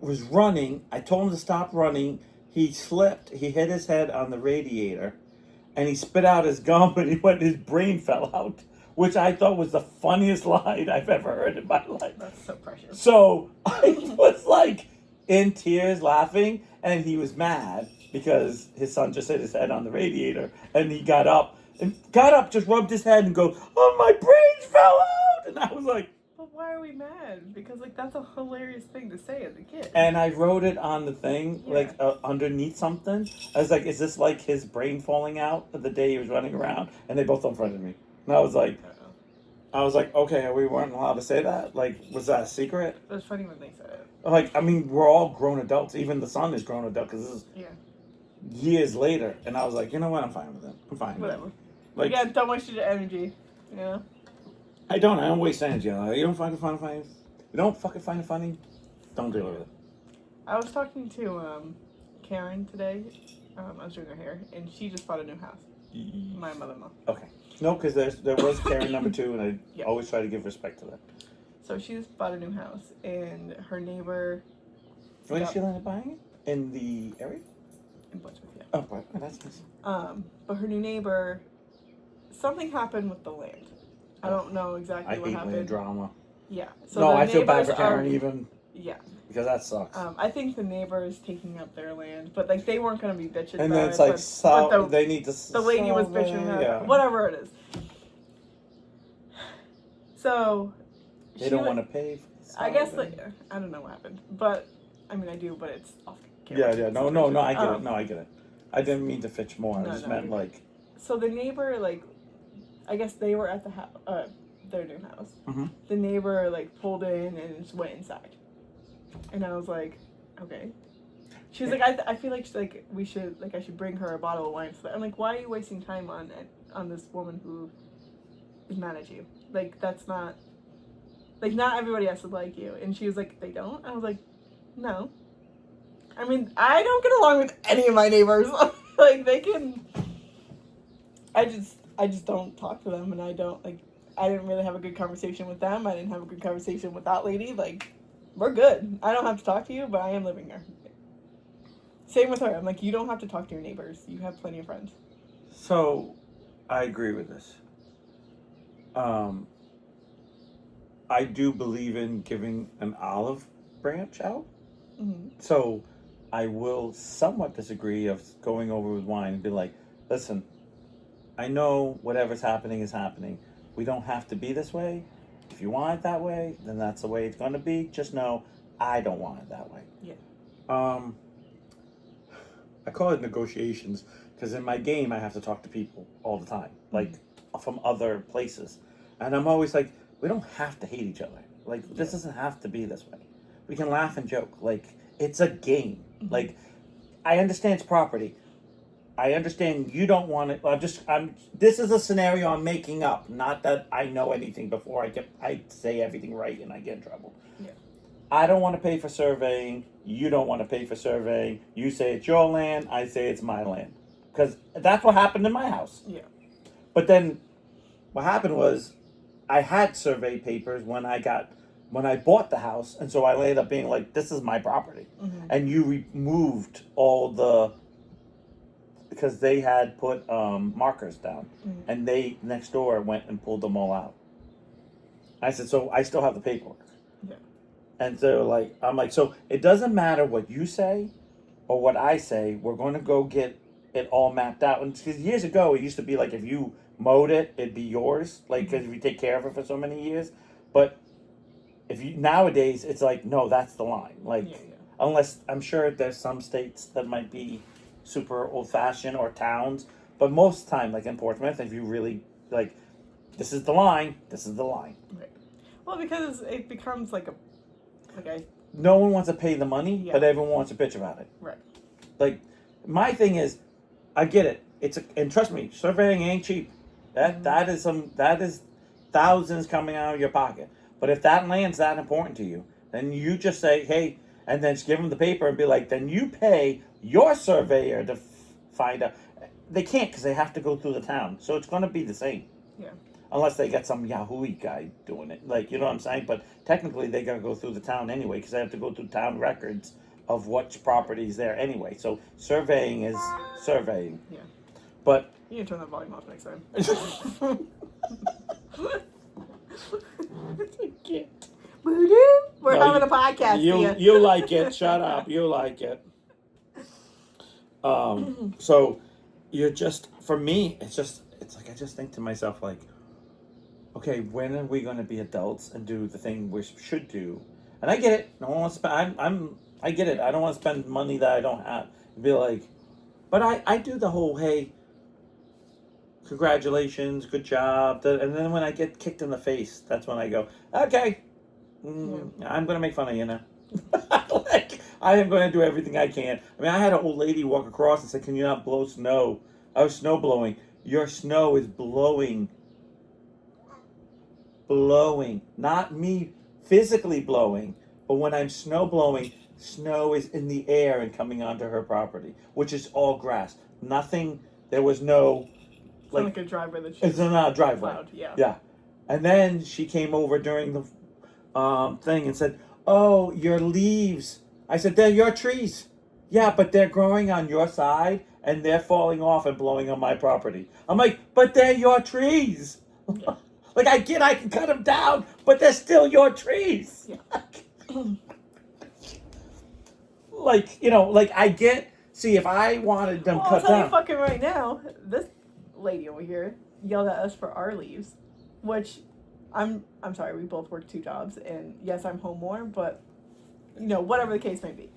was running. I told him to stop running. He slipped. He hit his head on the radiator, and he spit out his gum, and his brain fell out, which I thought was the funniest line I've ever heard in my life. That's so precious. So I was like in tears laughing, and he was mad because his son just hit his head on the radiator, and he got up, just rubbed his head and goes, oh, my brains fell out. And I was like, why are we mad? Because, like, that's a hilarious thing to say as a kid. And I wrote it on the thing, Yeah. like, underneath something. I was like, is this like his brain falling out the day he was running around? And they both unfriended me. And I was like, okay, we weren't allowed to say that? Like, was that a secret? It was funny when they said it. Like, I mean, we're all grown adults. Even the son is grown adult, because this is years later. And I was like, you know what? I'm fine with it. I'm fine with it. Whatever. Like, Again, don't waste your energy, you know? I don't waste energy. You don't find it funny. You don't fucking find it funny. Don't deal with it. I was talking to Karen today. I was doing her hair, and she just bought a new house. My mother-in-law. Okay. No, because there was Karen number 2, and I always try to give respect to that. So she just bought a new house, and her neighbor. When did she land up buying it? In the area? In Portsmouth, yeah. Oh, right. Oh, that's nice. But her new neighbor, something happened with the land. I don't know exactly what happened. I hate land drama. Yeah. So no, I feel bad for Karen even. Yeah. Because that sucks. I think the neighbor is taking up their land, but like they weren't going to be bitching and about then it's it. like, they need to. The lady was bitching about it. Whatever it is. So. They don't want to pay. I guess like I don't know what happened, but I mean I do, but it's off camera. Yeah. No, I get it. No, I get it. I didn't mean to fetch more. I just meant like. So the neighbor, like, I guess they were at the their new house. Mm-hmm. The neighbor like pulled in and just went inside, and I was like, okay. She was like, I feel like we should I should bring her a bottle of wine. So I'm like, why are you wasting time on this woman who is mad at you? Like that's not. Like, not everybody has to like you. And she was like, they don't? I was like, no. I mean, I don't get along with any of my neighbors. Like, they can... I just don't talk to them, and I didn't really have a good conversation with them. I didn't have a good conversation with that lady. Like, we're good. I don't have to talk to you, but I am living there. Same with her. I'm like, you don't have to talk to your neighbors. You have plenty of friends. So, I agree with this. I do believe in giving an olive branch out. Mm-hmm. So I will somewhat disagree of going over with wine and be like, listen, I know whatever's happening is happening. We don't have to be this way. If you want it that way, then that's the way it's going to be. Just know I don't want it that way. Yeah. I call it negotiations because in my game I have to talk to people all the time, like from other places. And I'm always like, we don't have to hate each other. Like, this doesn't have to be this way. We can laugh and joke. Like, it's a game. Mm-hmm. Like, I understand it's property. I understand you don't want it. This is a scenario I'm making up. Not that I know anything before I say everything right and I get in trouble. Yeah. I don't want to pay for surveying. You don't want to pay for surveying. You say it's your land. I say it's my land. Because that's what happened in my house. Yeah. But then what happened was, I had survey papers when I bought the house, and so I ended up being like, this is my property. Mm-hmm. And you removed all because they had put markers down, and they next door went and pulled them all out. I said, so I still have the paperwork. Yeah. And so I'm like, so it doesn't matter what you say or what I say, we're going to go get it all mapped out. And because years ago, it used to be like, if you mowed it, it'd be yours, like, because if you take care of it for so many years. But nowadays it's like, no, that's the line, like, unless I'm sure there's some states that might be super old-fashioned or towns, but most of the time, like in Portsmouth, if you really like, this is the line, right. Well, because it becomes like no one wants to pay the money, but everyone wants to bitch about it, right? Like, my thing is, I get it, and trust me, surveying ain't cheap. That is thousands coming out of your pocket. But if that land's that important to you, then you just say, hey, and then just give them the paper and be like, then you pay your surveyor to find out. They can't because they have to go through the town. So it's going to be the same. Yeah. Unless they get some Yahoo guy doing it. Like, you know what I'm saying? But technically they got to go through the town anyway because they have to go through town records of which property's there anyway. So surveying is surveying. Yeah. But you can turn that volume off next time. We're having a podcast here. You like it. Shut up. You like it. So you're just, for me, it's like I just think to myself, like, okay, when are we going to be adults and do the thing we should do? And I get it. No one wants to spend. I get it. I don't want to spend money that I don't have. And be like, but I do the whole hey, congratulations, good job. And then when I get kicked in the face, that's when I go, okay, I'm going to make fun of you now. Like, I am going to do everything I can. I mean, I had an old lady walk across and say, can you not blow snow? I was snow blowing. Your snow is blowing. Blowing. Not me physically blowing, but when I'm snow blowing, snow is in the air and coming onto her property, which is all grass. Nothing, there was no... It's like a driveway that it's not a driveway. Plowed, yeah. Yeah. And then she came over during the thing and said, oh, your leaves. I said, they're your trees. Yeah, but they're growing on your side and they're falling off and blowing on my property. I'm like, but they're your trees. Yeah. Like, I can cut them down, but they're still your trees. Yeah. Like, you know, like I get, see, if I wanted them cut down. I'll tell you fucking right now, this lady over here yelled at us for our leaves, which I'm sorry, we both work 2 jobs, and yes, I'm home more, but, you know, whatever the case may be.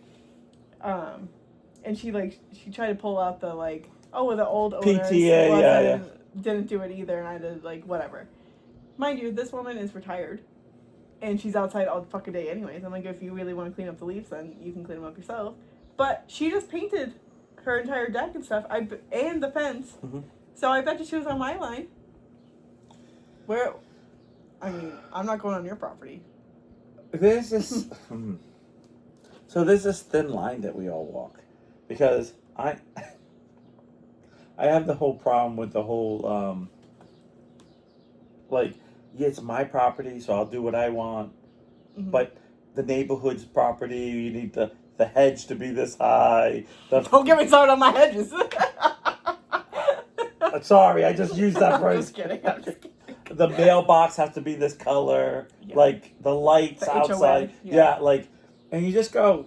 And she tried to pull out the, like, oh, well, the old owners PTA, didn't do it either, and I did, like, whatever. Mind you, this woman is retired, and she's outside all the fucking day anyways. I'm like, if you really want to clean up the leaves, then you can clean them up yourself. But she just painted her entire deck and stuff, and the fence. Mm-hmm. So I bet you she was on my line. Where, I mean, I'm not going on your property. There's this, so there's this thin line that we all walk, because I have the whole problem with the whole, like, yeah, it's my property, so I'll do what I want. Mm-hmm. But the neighborhood's property, you need the hedge to be this high. Don't get me started on my hedges. Sorry, I just used that phrase. I'm just kidding. The mailbox has to be this color. Yeah. Like, the lights the outside. HOA, yeah, like, and you just go...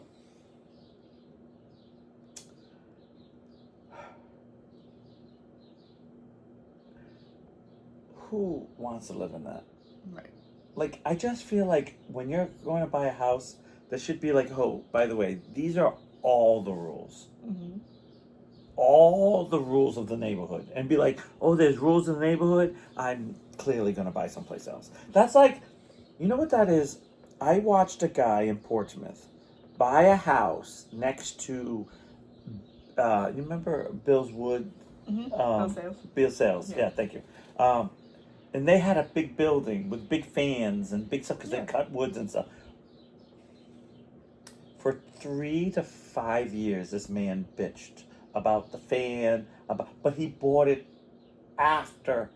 Who wants to live in that? Right. Like, I just feel like when you're going to buy a house, there should be like, oh, by the way, these are all the rules. Mm-hmm. All the rules of the neighborhood. And be like, oh, there's rules in the neighborhood? I'm clearly going to buy someplace else. That's like, you know what that is? I watched a guy in Portsmouth buy a house next to, you remember Bill's Wood? Mm-hmm. Bill Sales. Bill Sales, yeah, thank you. And they had a big building with big fans and big stuff because they cut woods and stuff. For 3 to 5 years, this man bitched about the fan, but he bought it after.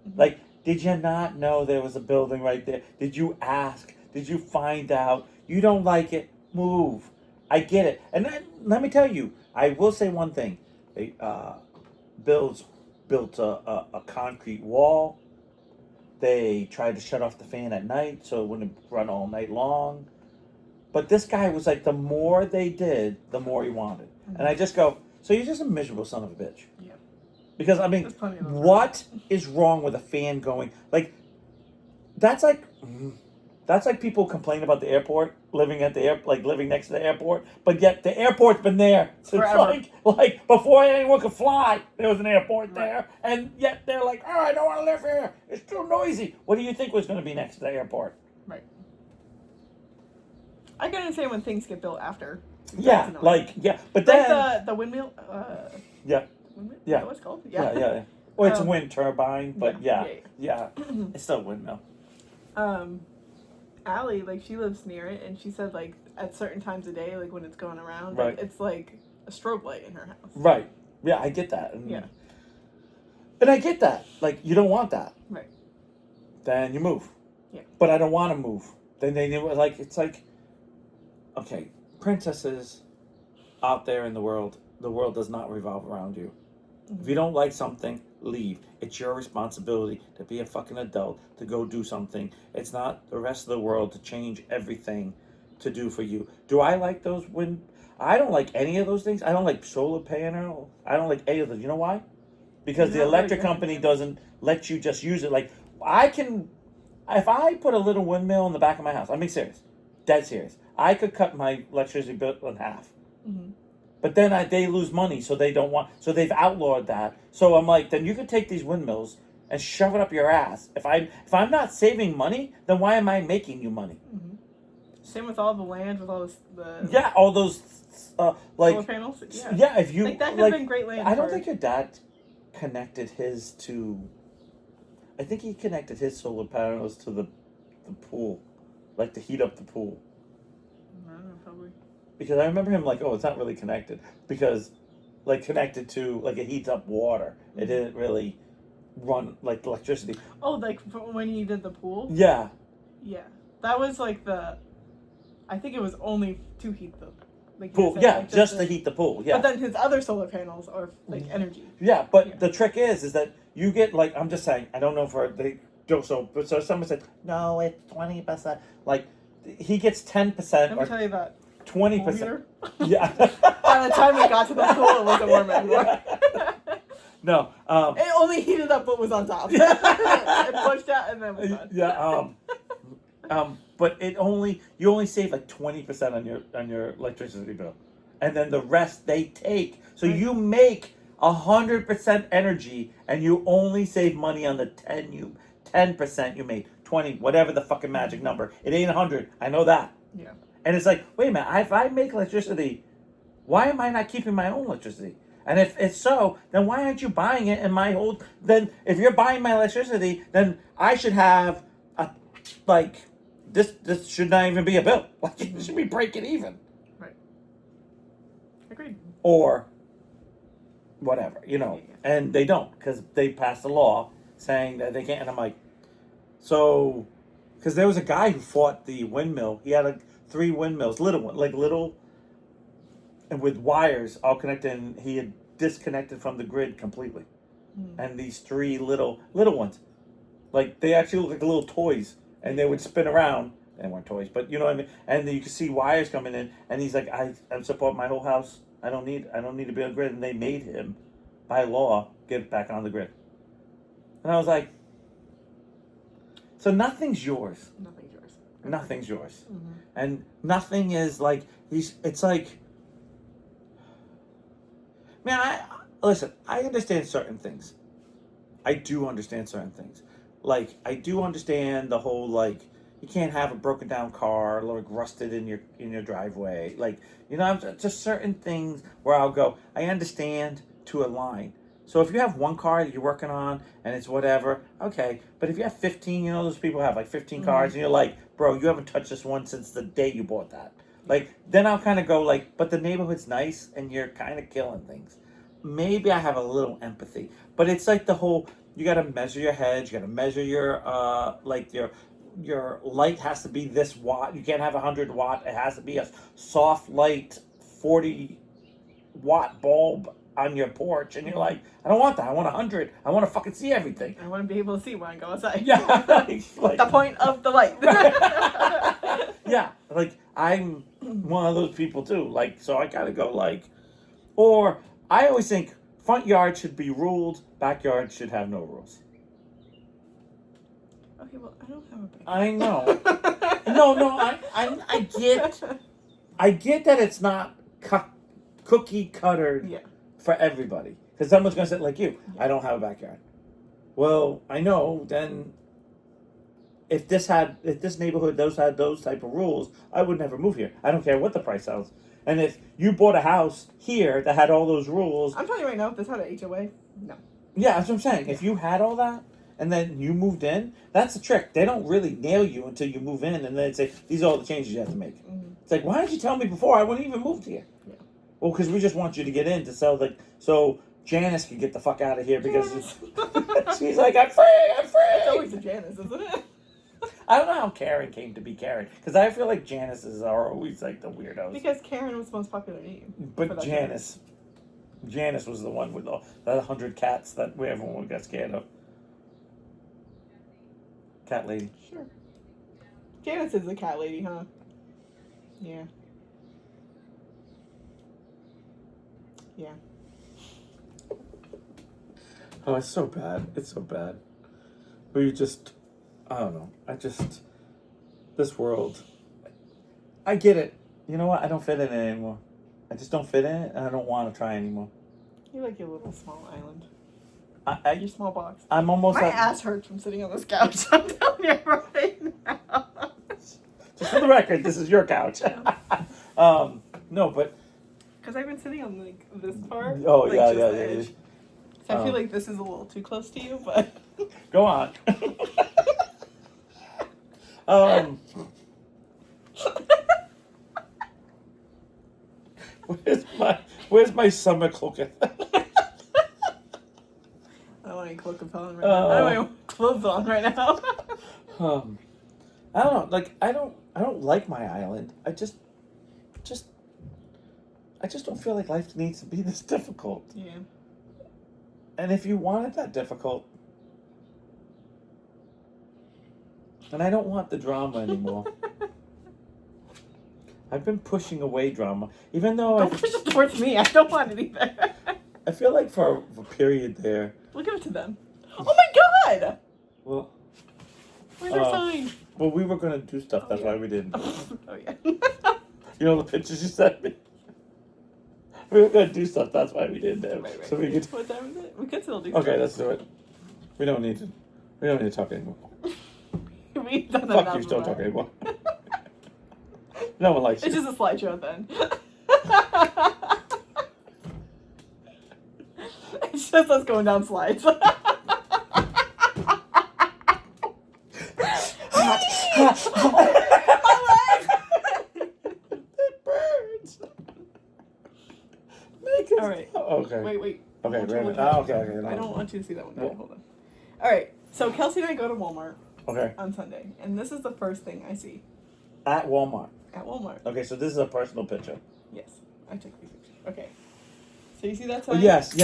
Mm-hmm. Like, did you not know there was a building right there? Did you ask? Did you find out? You don't like it? Move. I get it. And then, let me tell you, I will say one thing. Bill's built a concrete wall. They tried to shut off the fan at night so it wouldn't run all night long. But this guy was like, the more they did, the more he wanted. Mm-hmm. And I just go, so you're just a miserable son of a bitch. Yeah. Because, I mean, what is wrong with a fan going? Like, that's like people complain about the airport, living at the living next to the airport, but yet the airport's been there since like before anyone could fly. There was an airport there, and yet they're like, oh, I don't want to live here. It's too noisy. What do you think was going to be next to the airport? Right. I can understand when things get built after. Yeah, but then like the windmill. Yeah. Windmill? Yeah. What's it called? Yeah. Well, it's a wind turbine, but yeah. It's still a windmill. Allie, like, she lives near it, and she said, like, at certain times of day, like, when it's going around, right. like, it's like a strobe light in her house. Right. Yeah, I get that. And I get that. Like, you don't want that. Right. Then you move. Yeah. But I don't want to move. Then they like, it's like, okay, princesses out there in the world does not revolve around you. Mm-hmm. If you don't like something, leave. It's your responsibility to be a fucking adult, to go do something. It's not the rest of the world to change everything to do for you. Do I like those I don't like any of those things. I don't like solar panel. I don't like any of them. You know why? Because the electric company doesn't let you just use it. Like, if I put a little windmill in the back of my house, I'm being serious, dead serious. I could cut my electricity bill in half. Mm-hmm. But then they lose money, so so they've outlawed that. So I'm like, then you could take these windmills and shove it up your ass. If I'm not saving money, then why am I making you money? Mm-hmm. Same with all the land, with all the yeah, all those solar panels. Yeah, if you like that could have been great land. I don't think your dad connected his to. I think he connected his solar panels to the pool, like to heat up the pool. I don't know, probably. Because I remember him like, oh, it's not really connected because, like, connected to like it heats up water. Mm-hmm. It didn't really run like electricity. Oh, like when he did the pool. Yeah. Yeah, that was like I think it was only to heat the pool. Said, yeah, like, just to heat the pool. Yeah. But then his other solar panels are like energy. Yeah, but the trick is that you get like I'm just saying. I don't know if they go so. But so someone said no, it's 20%. Like he gets 10%. Let me tell you that. 20%. Yeah. By the time we got to the pool, it wasn't warm anymore. No. It only heated up what was on top. It pushed out and then was done. Yeah. But you only save like 20% on your electricity bill, and then the rest they take. So you make 100% energy, and you only save money on the 10% you made 20, whatever the fucking magic number. It ain't 100. I know that. Yeah. And it's like, wait a minute. If I make electricity, why am I not keeping my own electricity? And if it's so, then why aren't you buying it? Then if you're buying my electricity, then I should have this should not even be a bill. Like it should be breaking even. Right. Agreed. Or whatever, and they don't because they passed a law saying that they can't. And I'm like, so because there was a guy who fought the windmill. He had 3 windmills, little, and with wires all connected. And he had disconnected from the grid completely. And these 3 little ones, like they actually look like little toys. And they would spin around. They weren't toys, but you know what I mean. And you could see wires coming in. And he's like, I'm supporting my whole house. I don't need to be on the grid. And they made him, by law, get back on the grid. And I was like, so nothing's yours. Nothing's yours. Nothing's yours. Mm-hmm. And nothing is like it's like. Man, listen. I understand certain things. I do understand certain things. Like, I do understand the whole, like, you can't have a broken down car, like, rusted in your driveway. Like, just certain things where I'll go, I understand to a line. So if you have one car that you're working on and it's whatever, okay. But if you have 15, those people have, like, 15 cars and you're like, bro, you haven't touched this one since the day you bought that. Like, then I'll kind of go, like, but the neighborhood's nice and you're kind of killing things. Maybe I have a little empathy. But it's like the whole... You got to measure your hedge. You got to measure your your light has to be this watt. You can't have 100 watt. It has to be a soft light 40 watt bulb on your porch. And you're like, I don't want that. I want 100. I want to fucking see everything. I want to be able to see when I go outside. Yeah, like, the point of the light. Yeah, like I'm one of those people too. Like, so I gotta go or I always think. Front yard should be ruled. Backyard should have no rules. Okay, well, I don't have a backyard. I know. No. I get that it's not cookie cuttered for everybody. Because someone's gonna say like you. Yeah. I don't have a backyard. Well, I know. Then, if this neighborhood had those type of rules, I would never move here. I don't care what the price is. And if you bought a house here that had all those rules... I'm telling you right now, if this had an HOA, no. Yeah, that's what I'm saying. If you had all that, and then you moved in, that's the trick. They don't really nail you until you move in, and then say, these are all the changes you have to make. Mm-hmm. It's like, why didn't you tell me before? I wouldn't even moved here. Yeah. Well, because we just want you to get in to sell so Janice can get the fuck out of here because she's like, I'm free. It's always a Janice, isn't it? I don't know how Karen came to be Karen, because I feel like Janices are always like the weirdos. Because Karen was the most popular name. But Janice was the one with the 100 cats that everyone got scared of. Cat lady. Sure. Janice is the cat lady, huh? Yeah. Yeah. Oh, it's so bad. It's so bad. Where you just, I don't know. This world. I get it. You know what? I don't fit in it anymore. I just don't fit in it, and I don't want to try anymore. You like your little small island. Your small box. I'm almost. My ass hurts from sitting on this couch. I'm telling you right now. Just for the record, this is your couch. No, but. Because I've been sitting on like this part. Oh like, yeah. So I feel like this is a little too close to you, but. Go on. Where's my summer cloak? I don't want any cloak on right now. I don't want any clothes on right now. I don't know. Like I don't like my island. I just don't feel like life needs to be this difficult. Yeah. And if you want it that difficult, and I don't want the drama anymore. I've been pushing away drama, even though don't push it towards me. I don't want it either. I feel like for a period there. We'll give it to them. Oh my god! Well. Where's our sign? Well, we were gonna do stuff. That's why we didn't. Oh yeah. You know the pictures you sent me. We were gonna do stuff. That's why we didn't. Right. So we could. What time is it? We could still do. Okay, stuff. let's do it. We don't need to talk anymore. We've done Fuck you! Don't talk anymore. No one likes it's you. It's just a slideshow then. It's just us going down slides. It burns. All right. Okay. Wait. Okay, okay. No. I don't want you to see that one. Hold on. All right. So Kelsey and I go to Walmart. Okay. On Sunday, and this is the first thing I see. At Walmart. At Walmart. Okay, so this is a personal picture. Yes, I took these pictures. Okay. So you see that sign? Oh, yes. So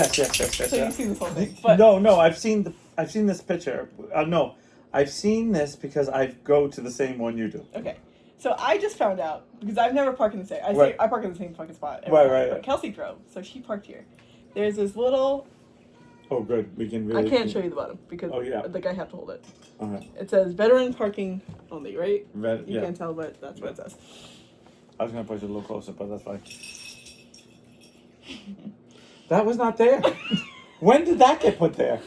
you've seen this whole thing. But No, I've seen this picture. No, I've seen this because I go to the same one you do. Okay. So I just found out because I've never parked in the same. I park in the same fucking spot. Right. But Kelsey drove, so she parked here. There's this little. Oh, good. We can really. I can't show you the bottom because like I have to hold it. Okay. It says veteran parking only, right? You yeah. can't tell, but that's what it says. I was gonna push it a little closer, but that's fine. That was not there. When did that get put there?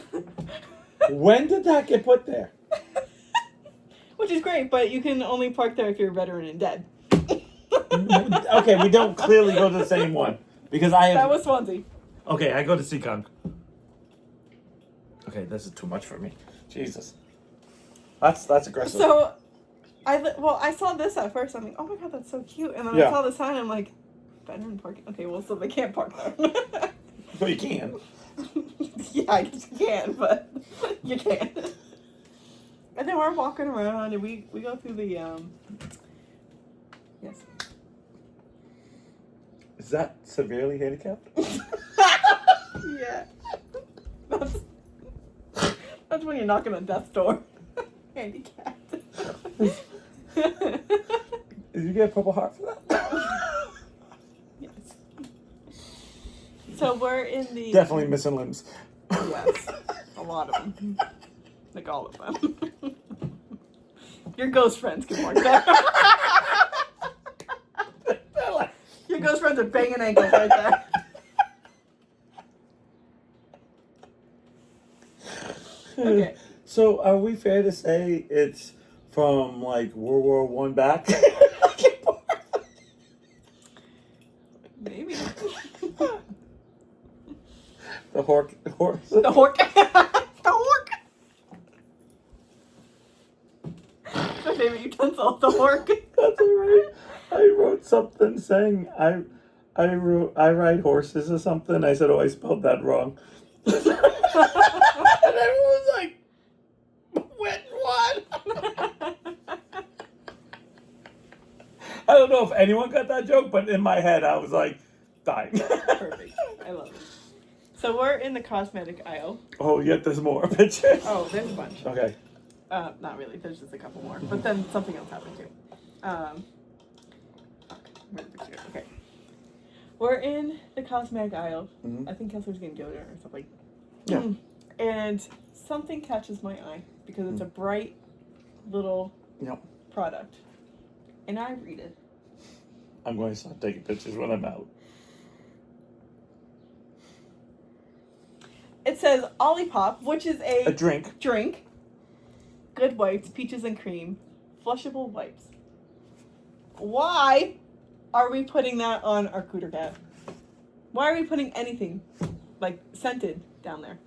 Which is great, but you can only park there if you're a veteran and dead. Okay, we don't clearly go to the same one because I have. That was Swansea. Okay, I go to Seacon. Okay, this is too much for me. Jesus. That's aggressive. So, I saw this at first. I'm like, oh my god, that's so cute. And then I saw the sign. I'm like, veteran parking. Okay, well, so they can't park there. But you can. Yeah, I guess you can, but you can't. And then we're walking around, and we go through the Yes. Is that severely handicapped? Yeah. That's when you're knocking on death's door. Handicapped. Did you get a Purple Heart for that? Yes. So we're in the... Definitely missing limbs. Yes. A lot of them. Like all of them. Your ghost friends can work there. Your ghost friends are banging ankles right there. Okay. So, are we fair to say it's from like World War I back? Maybe. The horse. The hork. The hork. My favorite utensil, the hork. That's alright. I wrote something saying I ride horses or something. I said, oh, I spelled that wrong. And everyone was like, what? I don't know if anyone got that joke, but in my head, I was like, dying. Perfect. I love it. So we're in the cosmetic aisle. Oh, yet there's more pictures. Oh, there's a bunch. Okay. Not really. There's just a couple more. But then something else happened too. Okay. We're in the cosmetic aisle. Mm-hmm. I think Kelsey's getting deodorant or something. Yeah. And something catches my eye because it's a bright little product. And I read it. I'm going to start taking pictures when I'm out. It says Olipop, which is a drink. Good wipes, peaches and cream, flushable wipes. Why are we putting that on our cooter cat? Why are we putting anything like scented down there?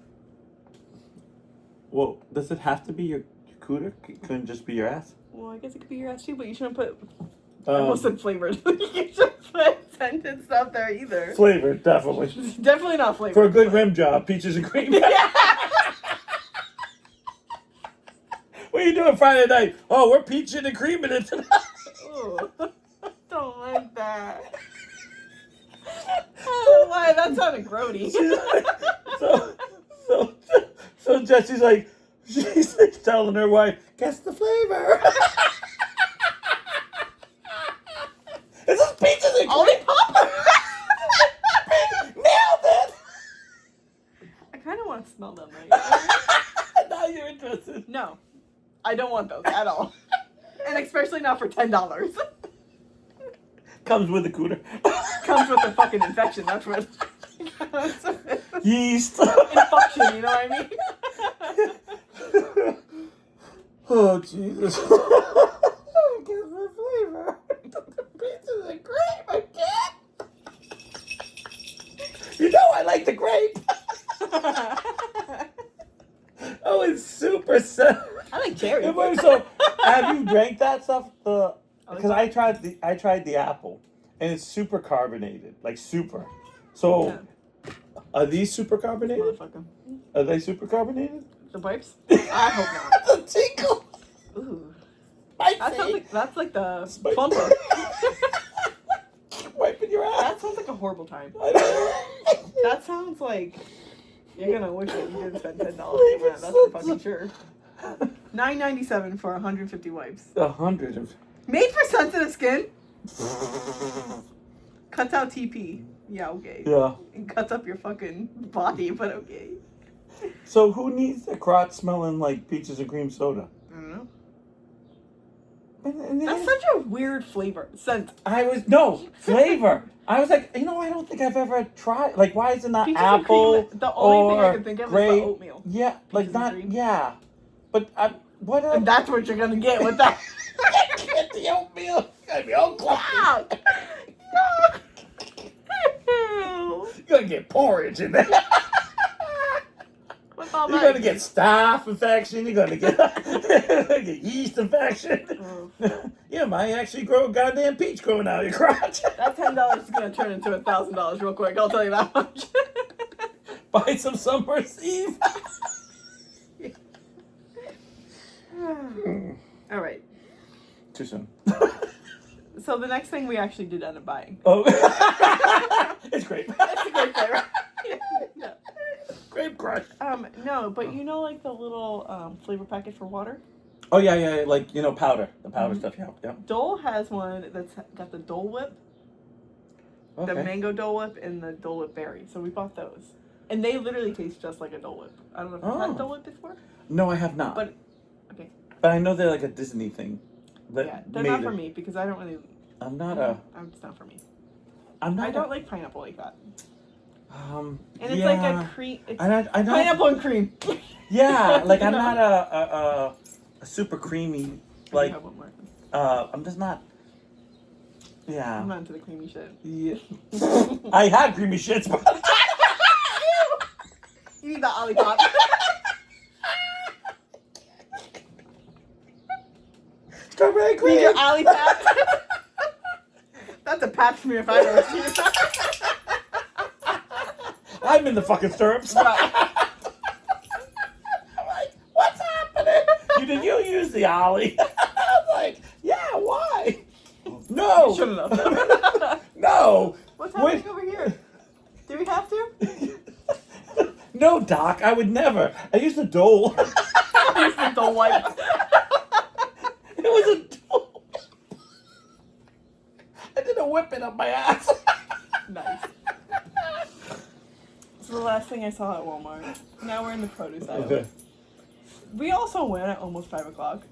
Well, does it have to be your cooter? Couldn't just be your ass? Well, I guess it could be your ass too, but you shouldn't put. I almost said flavored. You shouldn't put scented stuff there either. Flavored, definitely. Definitely not flavored. For a good rim job, peaches and cream. Yeah. What are you doing Friday night? Oh, we're peaching and creaming it tonight. Ooh, don't like that. I don't know why. That sounded grody. So Jesse's like, she's telling her wife, guess the flavor. Is this peaches and cream? Nailed it. I kind of want to smell them. Right? Now you're interested. No, I don't want those at all, and especially not for $10. Comes with a cooter. Comes with a fucking infection. That's what. Yeast. Infection. You know what I mean? Oh Jesus. Guess the flavor. Peaches and cream again. You know I like the grape. Oh, it's super sad. I like cherry. So, have you drank that stuff? Because I tried the apple, and it's super carbonated, like super. So, are these super carbonated? Motherfucker. Are they super carbonated? The pipes? I hope not. The tinkle. Ooh. That's That's like the plumper. Wiping your ass. That sounds like a horrible time. That sounds like you're gonna wish that you didn't spend $10 on that. That's for fucking sure. $9.97 for 150 wipes. 100 of. Made for sensitive skin. Cuts out TP. Yeah, okay. Yeah. And cuts up your fucking body, but okay. So who needs a crotch smelling like peaches and cream soda? I don't know. And That's such a weird flavor. Scent. Flavor. I was like, I don't think I've ever tried. Like, why isn't that Peaches apple and cream, the only thing I could think of grape? is the oatmeal. Yeah, Peaches like and not. cream. Yeah, but what? And that's what you're gonna get with that. Get the oatmeal. It's gonna be all clogged. You're gonna get porridge in there. You're gonna get staph infection. You're gonna get yeast infection. You might actually grow a goddamn peach growing out of your crotch. That $10 is gonna turn into $1,000 real quick. I'll tell you that much. Buy some summer's eve. All right. Too soon. So the next thing we actually did end up buying. Oh, it's grape. It's a great flavor. Yeah. Grape crush. No, but you know, like the little flavor packet for water. Oh yeah, like powder, the powder stuff. Yeah. Dole has one that's got the Dole Whip, the mango Dole Whip, and the Dole Whip berry. So we bought those, and they literally taste just like a Dole Whip. I don't know if you've had Dole Whip before. No, I have not. But okay. But I know they're like a Disney thing. Yeah, they're not for me because I don't really. It's not for me. I don't like pineapple like that. And it's like a cream. It's pineapple and cream. Yeah, like I'm not a super creamy. Like I'm just not. Yeah. I'm not into the creamy shit. Yeah. I had creamy shits, but you need the Olipop. Strawberry cream. Need your Olipop. That's a patch for me if I ever see it. I'm in the fucking stirrups. Right. I'm like, what's happening? You use the Ollie. I was like, yeah, why? No. You shouldn't have. No. What's happening over here? Do we have to? No, Doc, I would never. I used a Dole. I used the Dole White. It was a Dole. I did a whipping up my ass. Nice. is the last thing I saw at Walmart. Now we're in the produce aisle. Okay. We also went at almost 5 o'clock.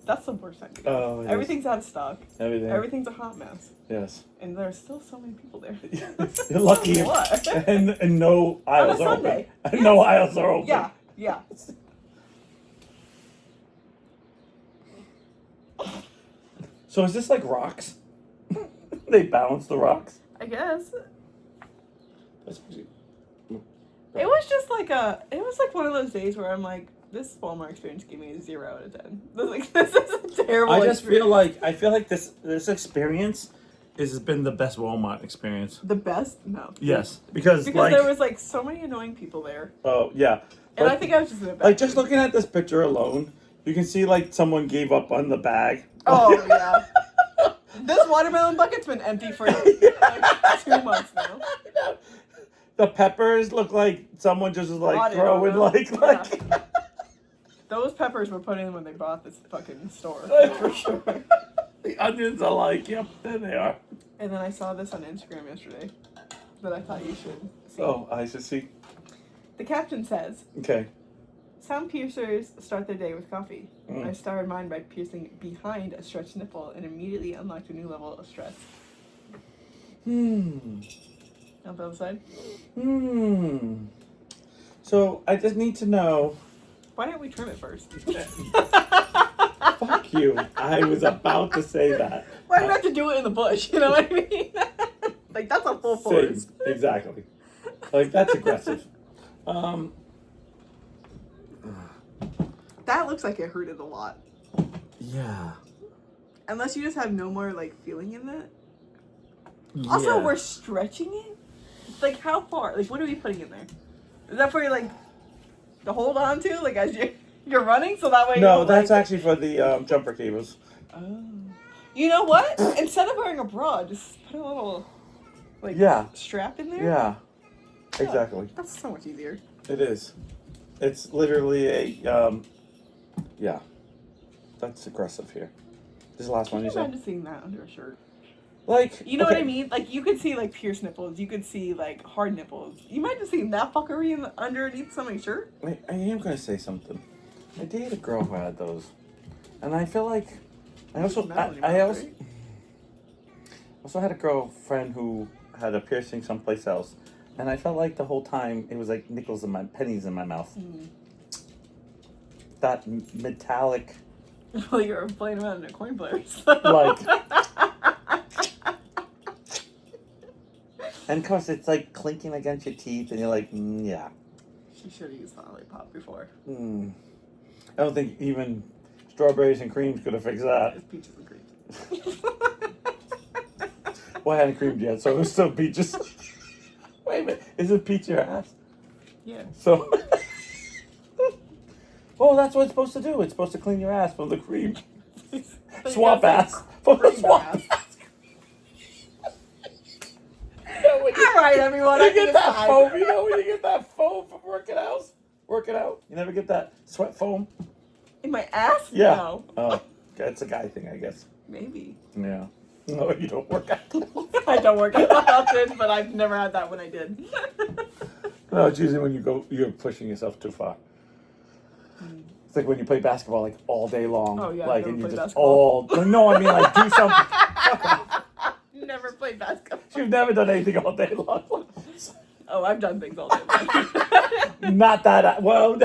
That's the worst time to go. Oh, Everything's out of stock. Everything. Everything's a hot mess. Yes. And there's still so many people there. You're lucky. So what? And no aisles On a are Sunday. open. Yes. No aisles are open. Yeah, yeah. So is this like rocks? They balance the rocks? I guess. That's actually... It was just like one of those days where I'm like, this Walmart experience gave me a 0 out of 10. This is a terrible I just experience. feel like this experience has been the best Walmart experience. The best? No. Yes. Because like, there was like so many annoying people there. Oh yeah. And But, I think I was just in a bad like just mood. looking at this picture alone, you can see like someone gave up on the bag. Oh yeah. This watermelon bucket's been empty for like 2 months now. The peppers look like someone just was like Bought it, throwing like Those peppers were put in when they bought this fucking store, for sure. The onions are like, yep, there they are. And then I saw this on Instagram yesterday that I thought you should see. Oh, I should see. The caption says, Okay. some piercers start their day with coffee. Mm. I started mine by piercing behind a stretched nipple and immediately unlocked a new level of stress. On the other side. So I just need to know. Why didn't we trim it first? Fuck you. I was about to say that. Why do we have to do it in the bush? You know what I mean? Like, that's a full force. Same. Exactly. Like, that's aggressive. That looks like it hurted a lot. Yeah. Unless you just have no more, like, feeling in it. Also, Yeah. we're stretching it? Like, how far? Like, what are we putting in there? Is that for, like, to hold on to? Like, as you're running? So that way you No, don't, that's like... actually for the jumper cables. Oh. You know what? Instead of wearing a bra, just put a little, like, Yeah. strap in there? Yeah. Oh, Exactly. that's so much easier. It is. It's literally a, yeah. That's aggressive here. This is the last Can one you you said? imagine seeing that under a shirt? Like, You know okay. what I mean? Like, you could see, like, pierced nipples. You could see, like, hard nipples. You imagine seeing that fuckery underneath somebody's shirt? I am going to say something. I dated a girl who had those. And I feel like... I also had a girlfriend who had a piercing someplace else. And I felt like the whole time it was like pennies in my mouth. Mm. That metallic... Well, you're playing around in a coin player. Like... And of course, it's like clinking against your teeth, and you're like, yeah. She should have used Lollipop before. I don't think even strawberries and creams could have fixed that. It's peaches and cream. Well, I hadn't creamed yet, so it was still peaches. Wait a minute, is it peach your ass? Yeah. So, well, that's what it's supposed to do. It's supposed to clean your ass from the cream. Swamp ass. From the swamp ass. All right, everyone. You get that foam, you know when you get that foam from working out? You never get that sweat foam? In my ass? Yeah. No. Oh, that's a guy thing, I guess. Maybe. Yeah. No, you don't work out. I don't work out often, but I've never had that when I did. No, it's usually when you're pushing yourself too far. It's like when you play basketball like all day long. Oh, yeah, Like, I've and you never just played all. No, I mean like do something. Fuck off. Never played basketball. You've never done anything all day long. Oh, I've done things all day long. Not that. Well.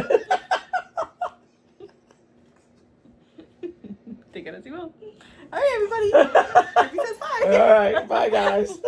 Take it as you will. All right, everybody. Happy says hi. All right. Bye, guys.